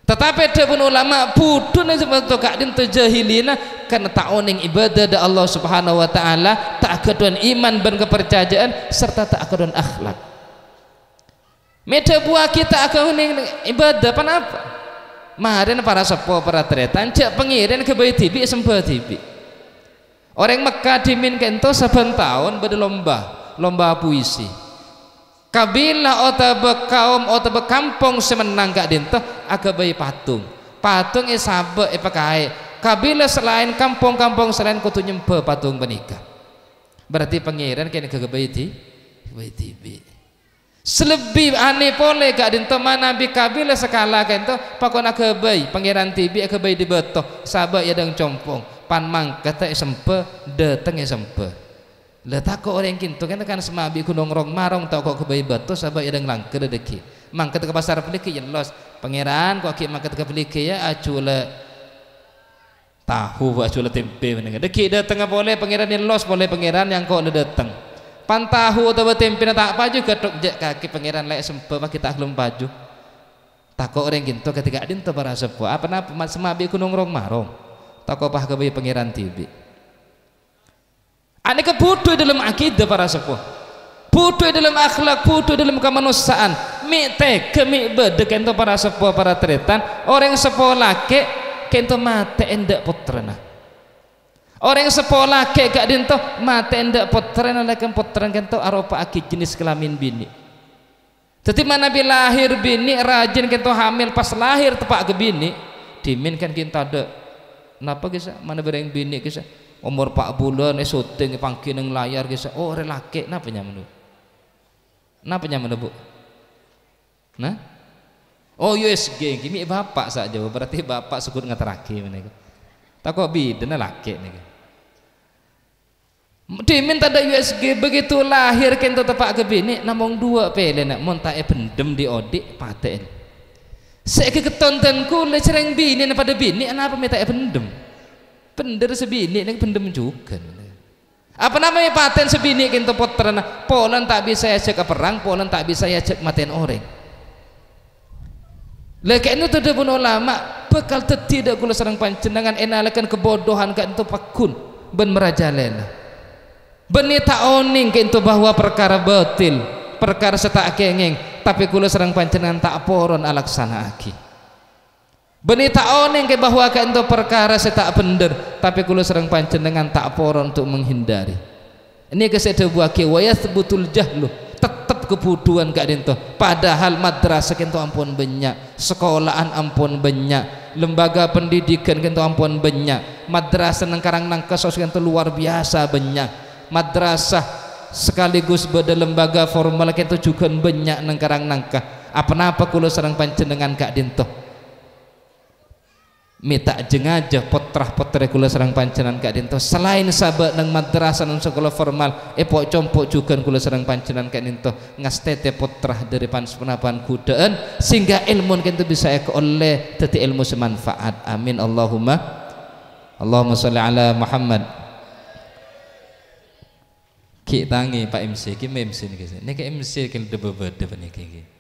tetapi ada pun ulama bodoh nih sebab kak dinto jahilina karena tak oning ibadah da Allah subhanahu wa ta'ala tak keduan iman dan kepercayaan serta tak keduan akhlak meda buah kita akan oning ibadah apa kemarin para sepuh para teretan cak pengirin ke bayi tibi sembah tibi orang Mekah dimin kento saben tahun lomba puisi kabilah atau kaum atau kampung semenang gak dinto aga bayi patung sabe pakai kabilah selain kampung-kampung selain kutu nyembah patung menikah berarti pangeran kena ke bayi tibi selebih aneh pole gak dinto mana bi kabilah sekala kento pakon aga bayi pangeran tibi aga bayi dibetoh sabe ya dang compong pan mang kata sempe dateng ya sempe letak kok orang kintu kan semabi gunung rong marong tau kok kebayi batu sabak yang langker deki mangkat ke pasar peliki yang los pangeran kok ki mangkat ke peliki ya acula tahu acula tempe menengah deki datang boleh pangeran yang los boleh pangeran yang kok datang pan tahu atau tempe tak paju ketok jak kaki pangeran lek sempe kita belum paju tak kok orang kintu ketika dinto para sepuh apa semabi gunung rong marong tak kok pah kebayi pangeran tibi aneka bodoh dalam akidah para sepuh bodoh dalam akhlak bodoh dalam kemanusiaan mite kemi bede kento para sepuh para teretan orang sepuh laki kento mate endak putrana orang sepuh laki gak dinto mate endak putrana lekan putran kento aropa aki jenis kelamin bini jadi mana bi lahir bini rajin kento hamil pas lahir tepak ke bini dimin kan kita ada napa kisah mana bereng bini kisah umur 4 bulan syuting panggil nang layar kisah oh relake napa nyaman Bu nah oh USG gini bapak saja berarti bapak sukut ngateraki menika tak kok bidana laki nih diminta ada USG begitu lahir kento tepak ke bini namong 2 pele nak montae pendem di odik paten saya ketontonku le cereng bini pada bini kenapa minta pendem pendem sebini nih pendem juga apa namanya paten sebini kento potrana polan tak bisa ajak ke perang polan tak bisa ajak maten orang lek itu tuh pun ulama bekal tidak kula sareng panjenengan enalakan kebodohan kan itu pakun ben merajalela ben tak oning kento bahwa perkara batil perkara setak kengeng tapi kula sareng panjenengan tak poron alaksana aki ben tak oning ke bahwa kento perkara setak bener tapi kula sareng panjenengan tak poron untuk menghindari ini keseda buake wayas betul jahlu tetap kebuduan kak dinto padahal madrasah kento ampun banyak sekolahan ampun banyak lembaga pendidikan kento ampun banyak madrasah nang karang nang kesos kento luar biasa banyak madrasah sekaligus beda lembaga formal kento juga banyak nang karang nangka apa-apa kulo sareng panjenengan kak dinto mita jengajah potrah-potrah kula sareng panjenengan kak dinto selain sahabat nang madrasah nang sekolah formal pok compok juga kula sareng panjenengan kak dinto ngastete potrah dari pansepenapan kudaan sehingga ilmu kento bisa ek oleh teti ilmu semanfaat amin Allahumma sholli ala Muhammad ki tangi Pak MC ki MC niki MC ki debebede niki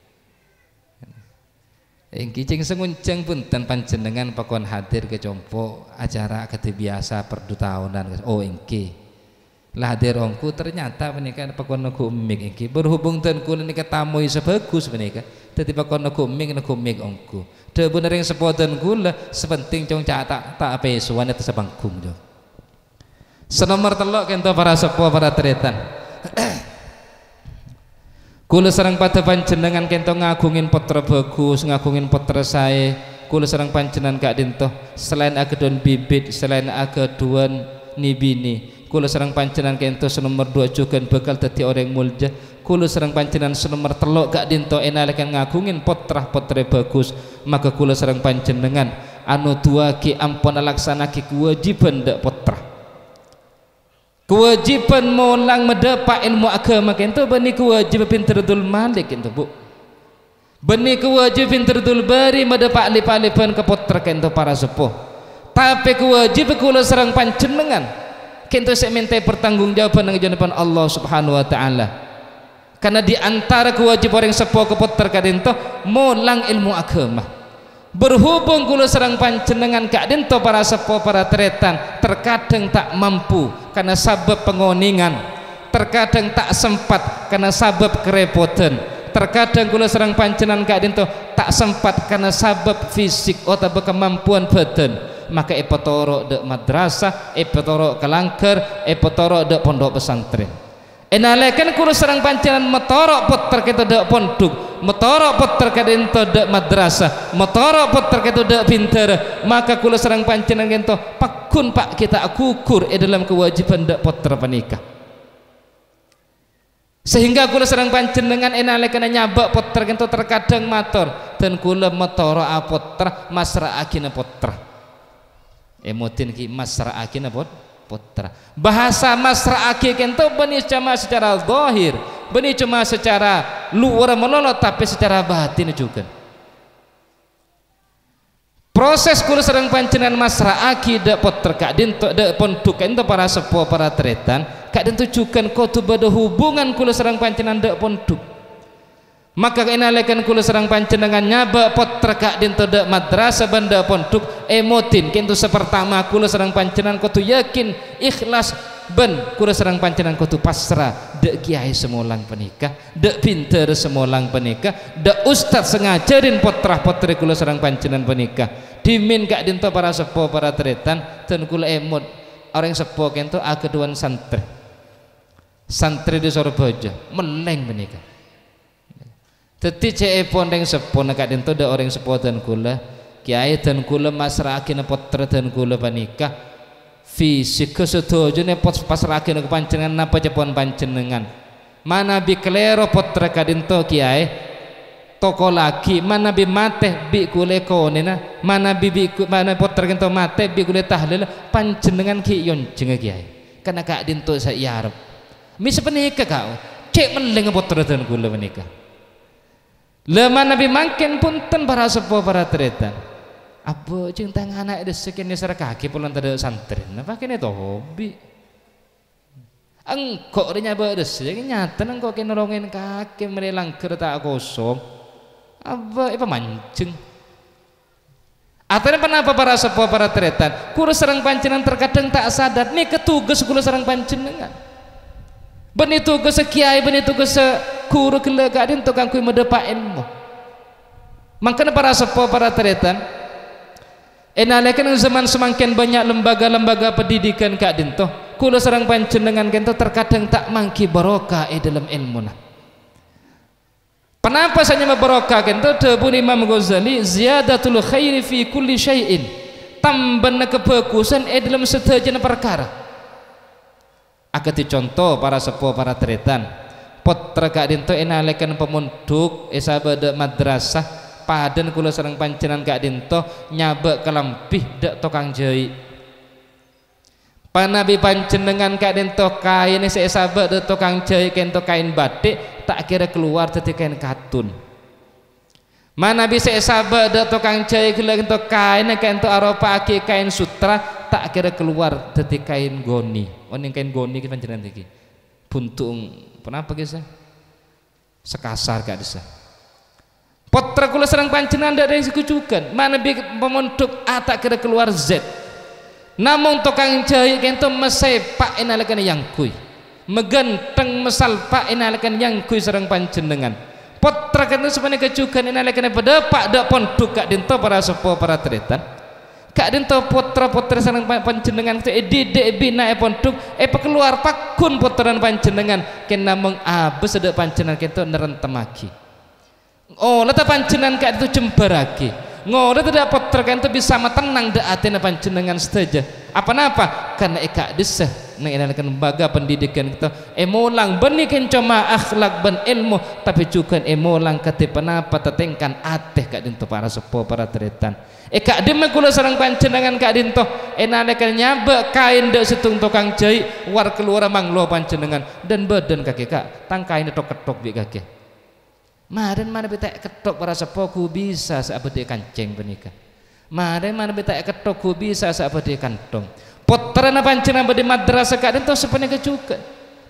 Cing sengunceng punten panjenengan pakon hadir ke compo acara kete biasa per 2 tahunan oh engki lah hadir ongku ternyata menika pakon nagu mik engki berhubung ten kula nika tamu sebagus menika dadi pakon nagu mik ongku de bener yang sepoten kula sepenting cong tak ape suwane te sebangkung jo senomor 3 kento para sepuh para tretan kula sareng pada panjenengan kento ngagungin putra bagus ngagungin putra sae kula sareng panjenengan kak dinto selain agedon bibit selain agedon nibini kula sareng panjenengan kento senomor 2 juga bakal dadi orang mulja kula sareng panjenengan senomor 3 kak dinto enalekan ngagungin putra bagus maka kula sareng panjenengan anu duaki ampun laksanaki kewajiban dak putra kewajiban mulang mendapat ilmu agama kento bani kewajiban pinteradul malik kento Bu bani kewajiban pinteradul bari mendapat alif-alifan ke putra kento para sepuh tapi kewajiban kula sareng panjenengan kento saya minta pertanggungjawaban dengan hadapan Allah Subhanahu wa taala karena di antara kewajiban orang sepuh ke putra kento mulang ilmu agama berhubung kula sareng panjenengan kak dinto para sepuh para tretan terkadang tak mampu karena sabab pengoningan terkadang tak sempat karena sabab kerepotan terkadang kula sareng panjenengan kak dinto tak sempat karena sabab fisik atau kemampuan badan maka epotoro dek madrasah epotoro kelangker epotoro dek pondok pesantren enalekan kula sareng panjenengan metoro puter kita dek pondok metoro puter kadento dek madrasah metoro puter kita dek pinter maka kula sareng panjenengan kento pakun pak kita gugur dalam kewajiban dek puter panikah sehingga kula sareng panjenengan enalekan nyabak puter kento terkadang matur dan kula metoro puter masra akina puter emotin ki masra akina putra bahasa masra aki kento bani cuma secara zahir bani cuma secara luar melolot tapi secara batin juga proses kula sareng panjenengan masra aki dak putra kak dinto dak pondok kento para sepuh para tretan kak dinto juga kudu bada hubungan kula sareng panjenengan dak pondok maka enalekan kula sareng panjenengan nyaba putra kak dinto dak madrasah banda pondok emotin kento sepertama kula sareng panjenengan kudu yakin ikhlas ben kula sareng panjenengan kudu pasrah dak kiai semolang penikah dak pinter semolang penikah dak ustaz sengajarin putra-putri kula sareng panjenengan penikah dimin kak dinto para sepuh para tretan dan kula emot orang sepuh kento ageduan santri di Surabaya meleng penikah teti cee pondeng sepon kak dinto da orang sepotan kula kiai dan kula masrahake putra dan kula panika fisik kesetujune pasrahake panjenengan napa cepon panjenengan mana bi klero putra kadinto kiai toko lagi mana bi mate bi kule konena mana mana putra kento mate bi kule tahlil panjenengan ki yon jenenge kiai karena kak dinto saya arep mi sepenika kau cek meleng putra dan kula menika lema nabi mangken punten para sepuh para tretan apa jeung tang anak desekene sara kaki pulang tadi santri napa kene to hobi engkok nya beres nyata engkok kene nolongin kaki merilang kereta kosong apa mancing atau kenapa para sepuh para tretan kula sareng panjenengan terkadang tak sadar nih ketugas kula sareng panjenengan benih tugas kiai benih tugas guru kula kadin tukang kui medepa ilmu makanya para sepuh para tretan enalekan zaman semakin banyak lembaga-lembaga pendidikan kadin toh kula sareng panjenengan kento terkadang tak mangki barokah dalam ilmu nah. Kenapa saya barokah kento debun Imam Ghazali ziyadatul khairi fi kulli syai'in tambahna kebagusan dalam sedaya perkara akati contoh para sepuh para tretan putra kadin toh enalekan pemunduk sabada madrasah padan kula sareng panjenengan kadin toh nyabek kelampih dak tukang jahit panabi panjenengan kadin toh kain sabak dak tukang jahit kento kain batik tak kira keluar dadi kain katun mana bisa sabak dak tukang jahit kento kain kento aropake kain sutra tak kira keluar dadi kain goni oning kain goni ki panjenengan iki buntung kenapa kisah sekasar gak bisa putra kula sareng panjenengan ndak ada yang sekucukan mana bi pemunduk tak kira keluar Z namun tukang jahit kento mesepak enalekan yang kui megenteng mesalpak enalekan yang kui sareng panjenengan putra kento sebenarnya kecukan enalekan pada pak dak ponduk kak dinto para sepuh para tretan kak dinto putra-putra sareng panjenengan itu didik bina ponduk keluar pakun putran panjenengan ken namung abes sedek panjenengan kento nerentemaki oh leta panjenengan kak itu jembaragi ngono tidak putra kento bisa tenang dak atena panjenengan sedaja apa-apa karena eka disah nang lembaga pendidikan kita emolang benih cuma akhlak ben ilmu tapi juga emolang ketipenapa tetengkan ateh kak dinto para sepuh para tretan kak dime kula sareng panjenengan kak dinto enalekan nyabek kain dak situng tukang jahit war keluar manglo panjenengan dan badan kaki kak tang kain ketok-ketok bi kaki maren mana beta ketok para sepuh ku bisa saabade kancing benika maren mana beta ketok ku bisa saabade kantong putrana panjenengan bade madrasah kak dinto sepenika juga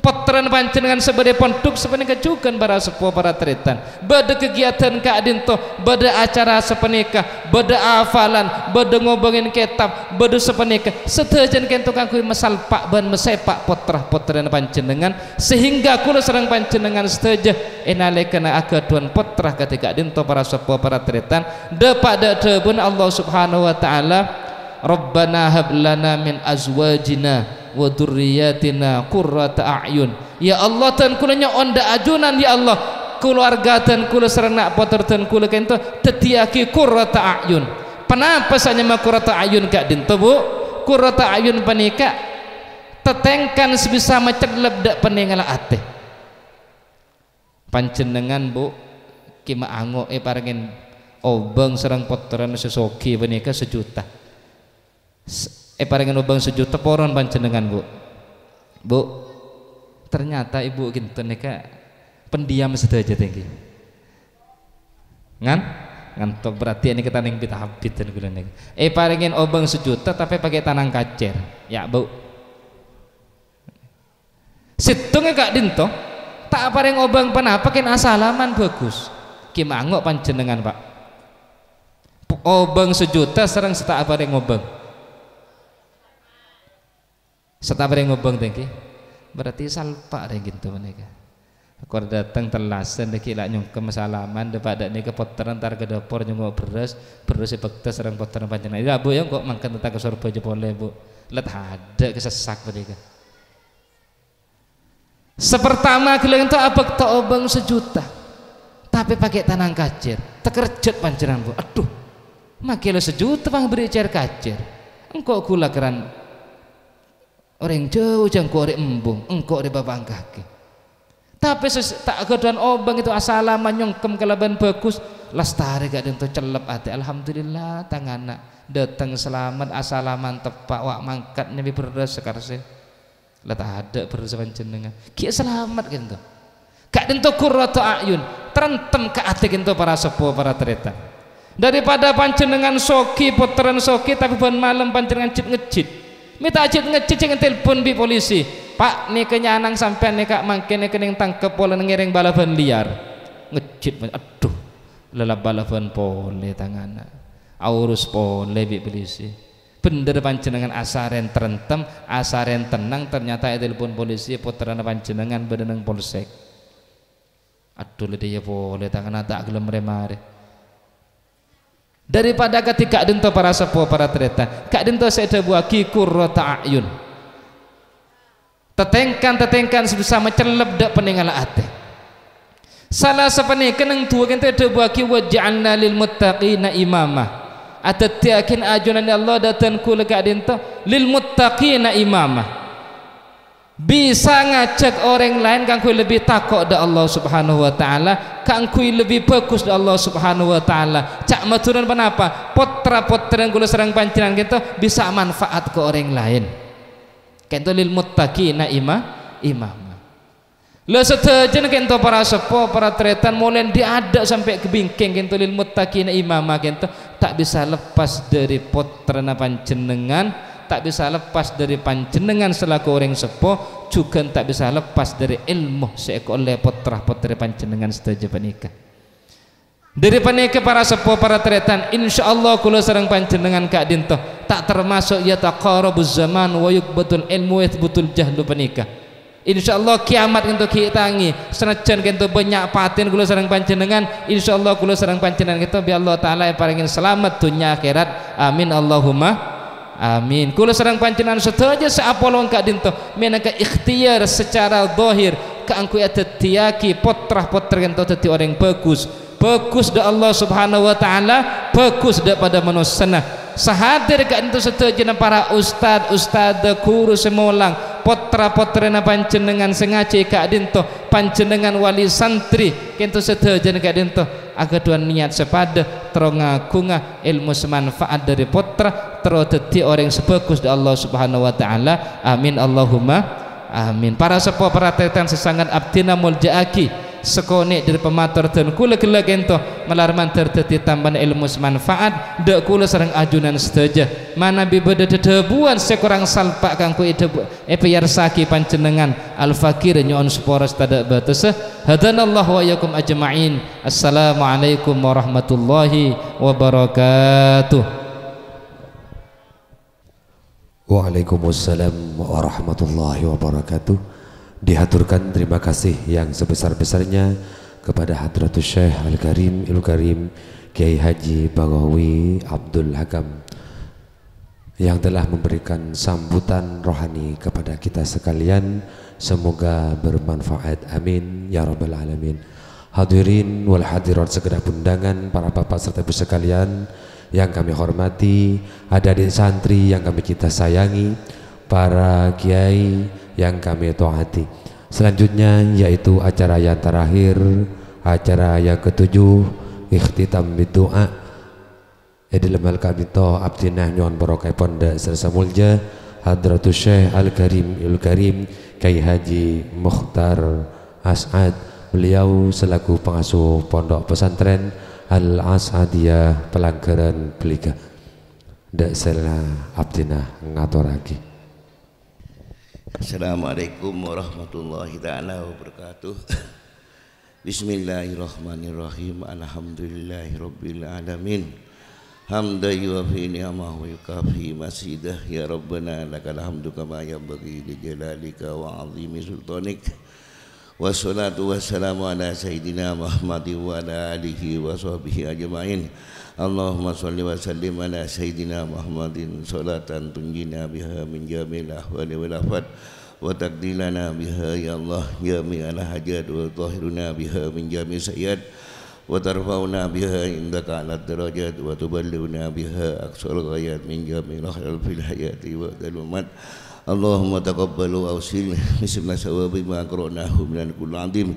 putrana panjenengan sebagai pondok sepenika juga para sepuh para tretan bade kegiatan kak dinto bade acara sepenika bade hafalan bade ngobongin kitab bade sepenika sedajan kento kanggo mesal pak ban mesepak putra-putrana panjenengan sehingga kula sareng panjenengan sedaja enalekana agaduan putra ketika dinto para sepuh para tretan depada debun Allah Subhanahu wa taala Rabbana hab lana min azwajina wa dzurriyyatina qurrata a'yun ya Allah tan kula onda ajunan ya Allah keluarga dan kula sareng nak putra dan kula kento tetiaki qurrata a'yun kenapa sanya ma qurrata a'yun kak dinto bu qurrata a'yun panika tetengkan sebisa macelep dak peningala ate panjenengan bu kima ango parengen obeng sareng putrane sesoki panika sejuta parengen obeng sejuta poron panjenengan bu ternyata ibu kinten nika pendiam sedaja tinggi ngantuk berarti ini kita ning habit dan gula nika parengen obeng sejuta tapi pakai tanang kacer ya bu situngnya kak dinto tak pareng obeng panapa ken asalaman bagus kimangok panjenengan pak obeng sejuta serang seta pareng obeng seta pareng obeng tinggi berarti salpa deh gitu mereka aku datang telasan deki lak nyungkem salaman daripada ini kepotteran tar ke dapur nyungok beras bektes serang potteran panjenengan ya bu ya kok mangken tentang ke sorba jebole bu let ada kesesak mereka sepertama kalian itu abek tak obeng sejuta tapi pakai tanang kacir tekerjet panjenengan bu aduh Makilah sejuta bang beri cer kacer. Engkau kula keran orang jauh jangkau orang embung, engkau orang babang kaki. Tapi tak keduan obang itu asalaman nyongkem kelaban bagus, lestari gak ada celep hati. Alhamdulillah tangana datang selamat asalaman tepak wak mangkat nabi berdas sekarang lah tak ada berdas panjenengan. Kia selamat gitu. Gak ada qurratu ayun, terentem ke hati gitu para sepuh para tereta. Daripada panjenengan soki putaran soki tapi ban malam panjenengan cit ngecit minta cit ngecit jangan telepon bi polisi pak nih kenyanang sampai nih kak mangke nih kening tangkep pola ngiring balaban liar ngecit aduh lelap balaban pole tangana aurus pole bi polisi bener panjenengan asaren terentem asaren tenang ternyata telepon polisi putaran panjenengan berenang polsek aduh dia pole tangana tak gelem remare. Daripada ketika dento para sepuh para tereta kak dento saya buaki qurrata ayun tetengkan sebisa mencelep dak peninggal ate salah sepene keneng tua kente ada buaki waj'alna lil muttaqina imamah ada tiakin ajunan Allah datan kula kak dento lil muttaqina imamah bisa ngajak orang lain kang kui lebih takut da Allah Subhanahu wa taala, kang kui lebih bagus da Allah Subhanahu wa taala. Cak maturan kenapa? Potra-potra yang kula serang panjenengan gitu bisa manfaat ke orang lain. Kento lil muttaqina imam. Lah sedajan kento para sepuh para tretan mulai diadak sampai ke bingking kento lil muttaqina imama kento tak bisa lepas dari potrana panjenengan. Tak bisa lepas dari panjenengan selaku orang sepuh juga tak bisa lepas dari ilmu seekor oleh putra-putri panjenengan sedaja panika dari panika para sepuh para tretan insyaallah kula sareng panjenengan kak dinto tak termasuk ya taqarabuz zaman wa yukbatul ilmu wa yathbutul jahlu panika insyaallah kiamat untuk kita tangi senajan kento banyak patin kula sareng panjenengan insyaallah kula sareng panjenengan kita bi Allah taala paringin selamat dunia akhirat amin Allahumma amin. Kula sareng panjenengan sedaya saapolong kak dinto menaka ikhtiar secara zahir kaangku ada tiaki potrah-potrah ento dadi orang bagus da Allah Subhanahu wa taala bagus daripada manusia sahadir kak dinto sedaya para ustad guru semolang potra-potrana panjenengan sengaja kak dinto panjenengan wali santri kento sedaya kak dinto agaduan niat sepada terongakunga ilmu semanfaat dari potra terodeti orang sebagus dari Allah Subhanahu wa taala amin Allahumma amin. Para sepuh para tetan sesangat abdina muljaaki sekone dari pematur dan kula gela kento melarman terdeti tambahan ilmu semanfaat dak kula sareng ajunan sedaja mana bibada dedebuan sekurang salpak kangku biar saki panjenengan al fakir nyon sporos tadak batas hadanallahu wa yakum ajma'in. Assalamualaikum warahmatullahi wabarakatuh. Waalaikumsalam warahmatullahi wabarakatuh. Dihaturkan terima kasih yang sebesar-besarnya kepada Hadratus Syekh Al-Karim Il-Karim Kiai Haji Baghawi Abdul Hakam yang telah memberikan sambutan rohani kepada kita sekalian. Semoga bermanfaat, amin ya rabbal alamin. Hadirin wal hadirat segenap undangan, para bapak serta ibu sekalian yang kami hormati, adik-adik santri yang kami kita sayangi, para kiai yang kami taati. Selanjutnya yaitu acara yang terakhir, acara yang ketujuh, ikhtitam bidu'a edil malkam itu abdinah nyon barokai ponda sersa mulja Hadratus Syekh Al-Karim Il-Karim Kiai Haji Mukhtar As'ad. Beliau selaku pengasuh pondok pesantren Al-As'adiyah Pelanggaran Pelika. Dak sela abdinah ngaturake. Assalamualaikum warahmatullahi ta'ala wabarakatuh. Bismillahirrahmanirrahim. Alhamdulillahi rabbil alamin. Hamda yuafi ni'amahu wa yukafi masidah. Ya Rabbana lakal hamdu kama yanbaghi li jalalika wa azimi sultanik. Wassalatu wassalamu ala sayyidina Muhammadin wa ala alihi wa sahbihi ajma'in. Allahumma salli wa sallim ala sayyidina Muhammadin salatan tunjina biha min jamil ahwali wal afat wa taqdilana biha ya Allah jami'al hajat wa tahiruna biha min jami' sayyid وترفعنا بها عندك على الدرجات وتبلغنا بها أقصى الغايات من جميع الخير في الحياة والممات. اللهم تقبل وأوصل مثل ثواب ما قرأناه من كل عظيم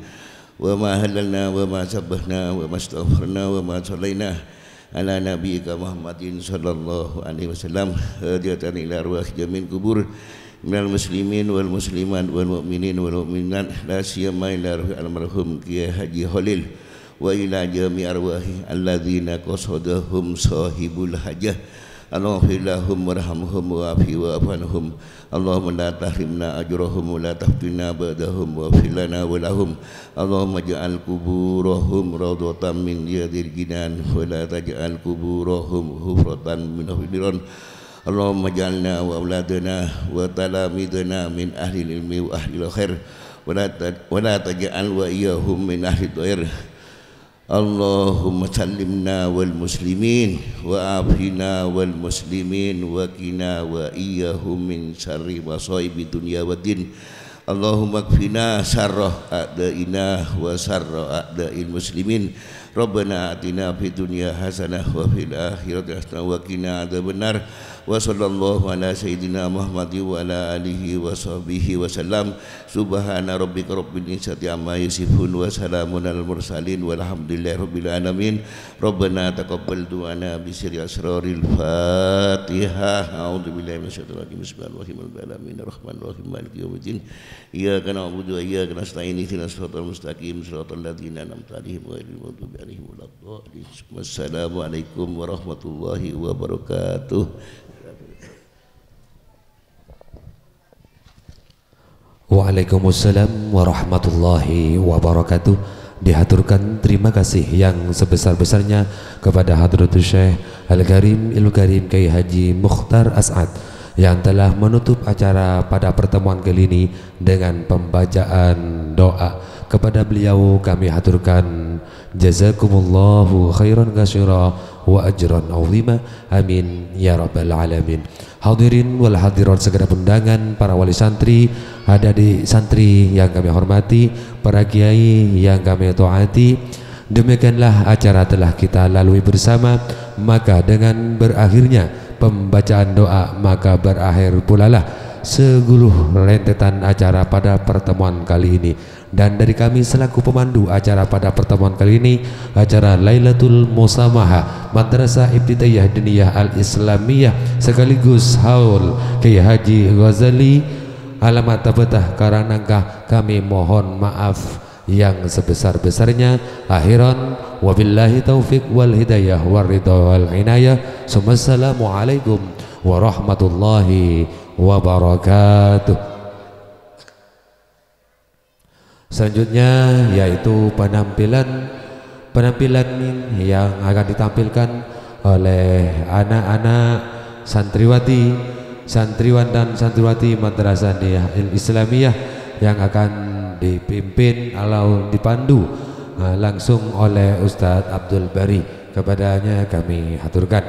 وما هللنا وما سبحنا وما استغفرنا وما صلينا على نبيك محمد صلى الله عليه وسلم هدية إلى أرواح جميع القبور من المسلمين والمسلمات والمؤمنين والمؤمنات لا سيما إلى روح المرحوم Kiai Haji Khalil wa ila jami arwahi alladzina qasadahum sahibul hajah. Allahumma lahum warhamhum wa'afi wa'afanhum. Allahumma la tahrimna ajrahum wa la taftina ba'dahum wa'fir lana wa lahum. Allahumma ja'al kuburahum rawdatan min riyadil jinan wa la taj'al kuburahum hufratan min hufdiran. Allahumma ja'alna wa auladana wa talamidana min ahli ilmi wa ahli khair wa la taj'al wa iyahum min ahli dhair. Allahumma sallimna wal muslimin wa afina wal muslimin wa qina wa iyyahum min syarri masaibi dunya waddin. Allahumma kfina syarra a'daina wa syarra a'da'il muslimin. Rabbana atina fid dunya hasanah wa fil akhirati hasanah wa qina adzabannar. Wa sallallahu ala sayyidina Muhammad wa ala alihi wa sahbihi wa sallam. Subhana rabbika rabbil izzati amma yasifun wa salamun alal mursalin walhamdulillahi rabbil alamin. Rabbana taqabbal du'ana bi sirri asraril Fatihah. A'udzu billahi minasyaitonir rajim. Bismillahirrahmanirrahim. Rahmanirrahim. Maliki yaumiddin. Iyyaka na'budu wa iyyaka nasta'in. Ihdinas siratal mustaqim. Siratal ladzina an'amta 'alaihim ghairil maghdubi 'alaihim waladdallin. Wassalamualaikum warahmatullahi wabarakatuh. Waalaikumsalam warahmatullahi wabarakatuh. Dihaturkan terima kasih yang sebesar-besarnya kepada Hadratus Syekh Al-Karim Ilmu-Karim Kiai Haji Mukhtar As'ad yang telah menutup acara pada pertemuan kali ini dengan pembacaan doa. Kepada beliau kami haturkan jazakumullahu khairan katsira wa ajran 'azima. Amin ya rabbal alamin. Hadirin wal hadirat segala undangan, para wali santri, adik-adik santri yang kami hormati, para kiai yang kami taati, demikianlah acara telah kita lalui bersama. Maka dengan berakhirnya pembacaan doa, maka berakhir pula lah seguluh rentetan acara pada pertemuan kali ini. Dan dari kami selaku pemandu acara pada pertemuan kali ini, acara Lailatul Musamaha Madrasah Ibtidaiyah Diniyah Al-Islamiyah sekaligus haul Kiai Haji Ghazali alamat Tabetah Karanangka, kami mohon maaf yang sebesar-besarnya. Akhiran wabillahi taufik wal hidayah wal ridha wal inayah. Assalamualaikum warahmatullahi wabarakatuh. Selanjutnya yaitu penampilan yang akan ditampilkan oleh anak-anak santriwati, santriwan dan santriwati Madrasah Islamiyah yang akan dipimpin atau dipandu langsung oleh Ustadz Abdul Bari. Kepadanya kami haturkan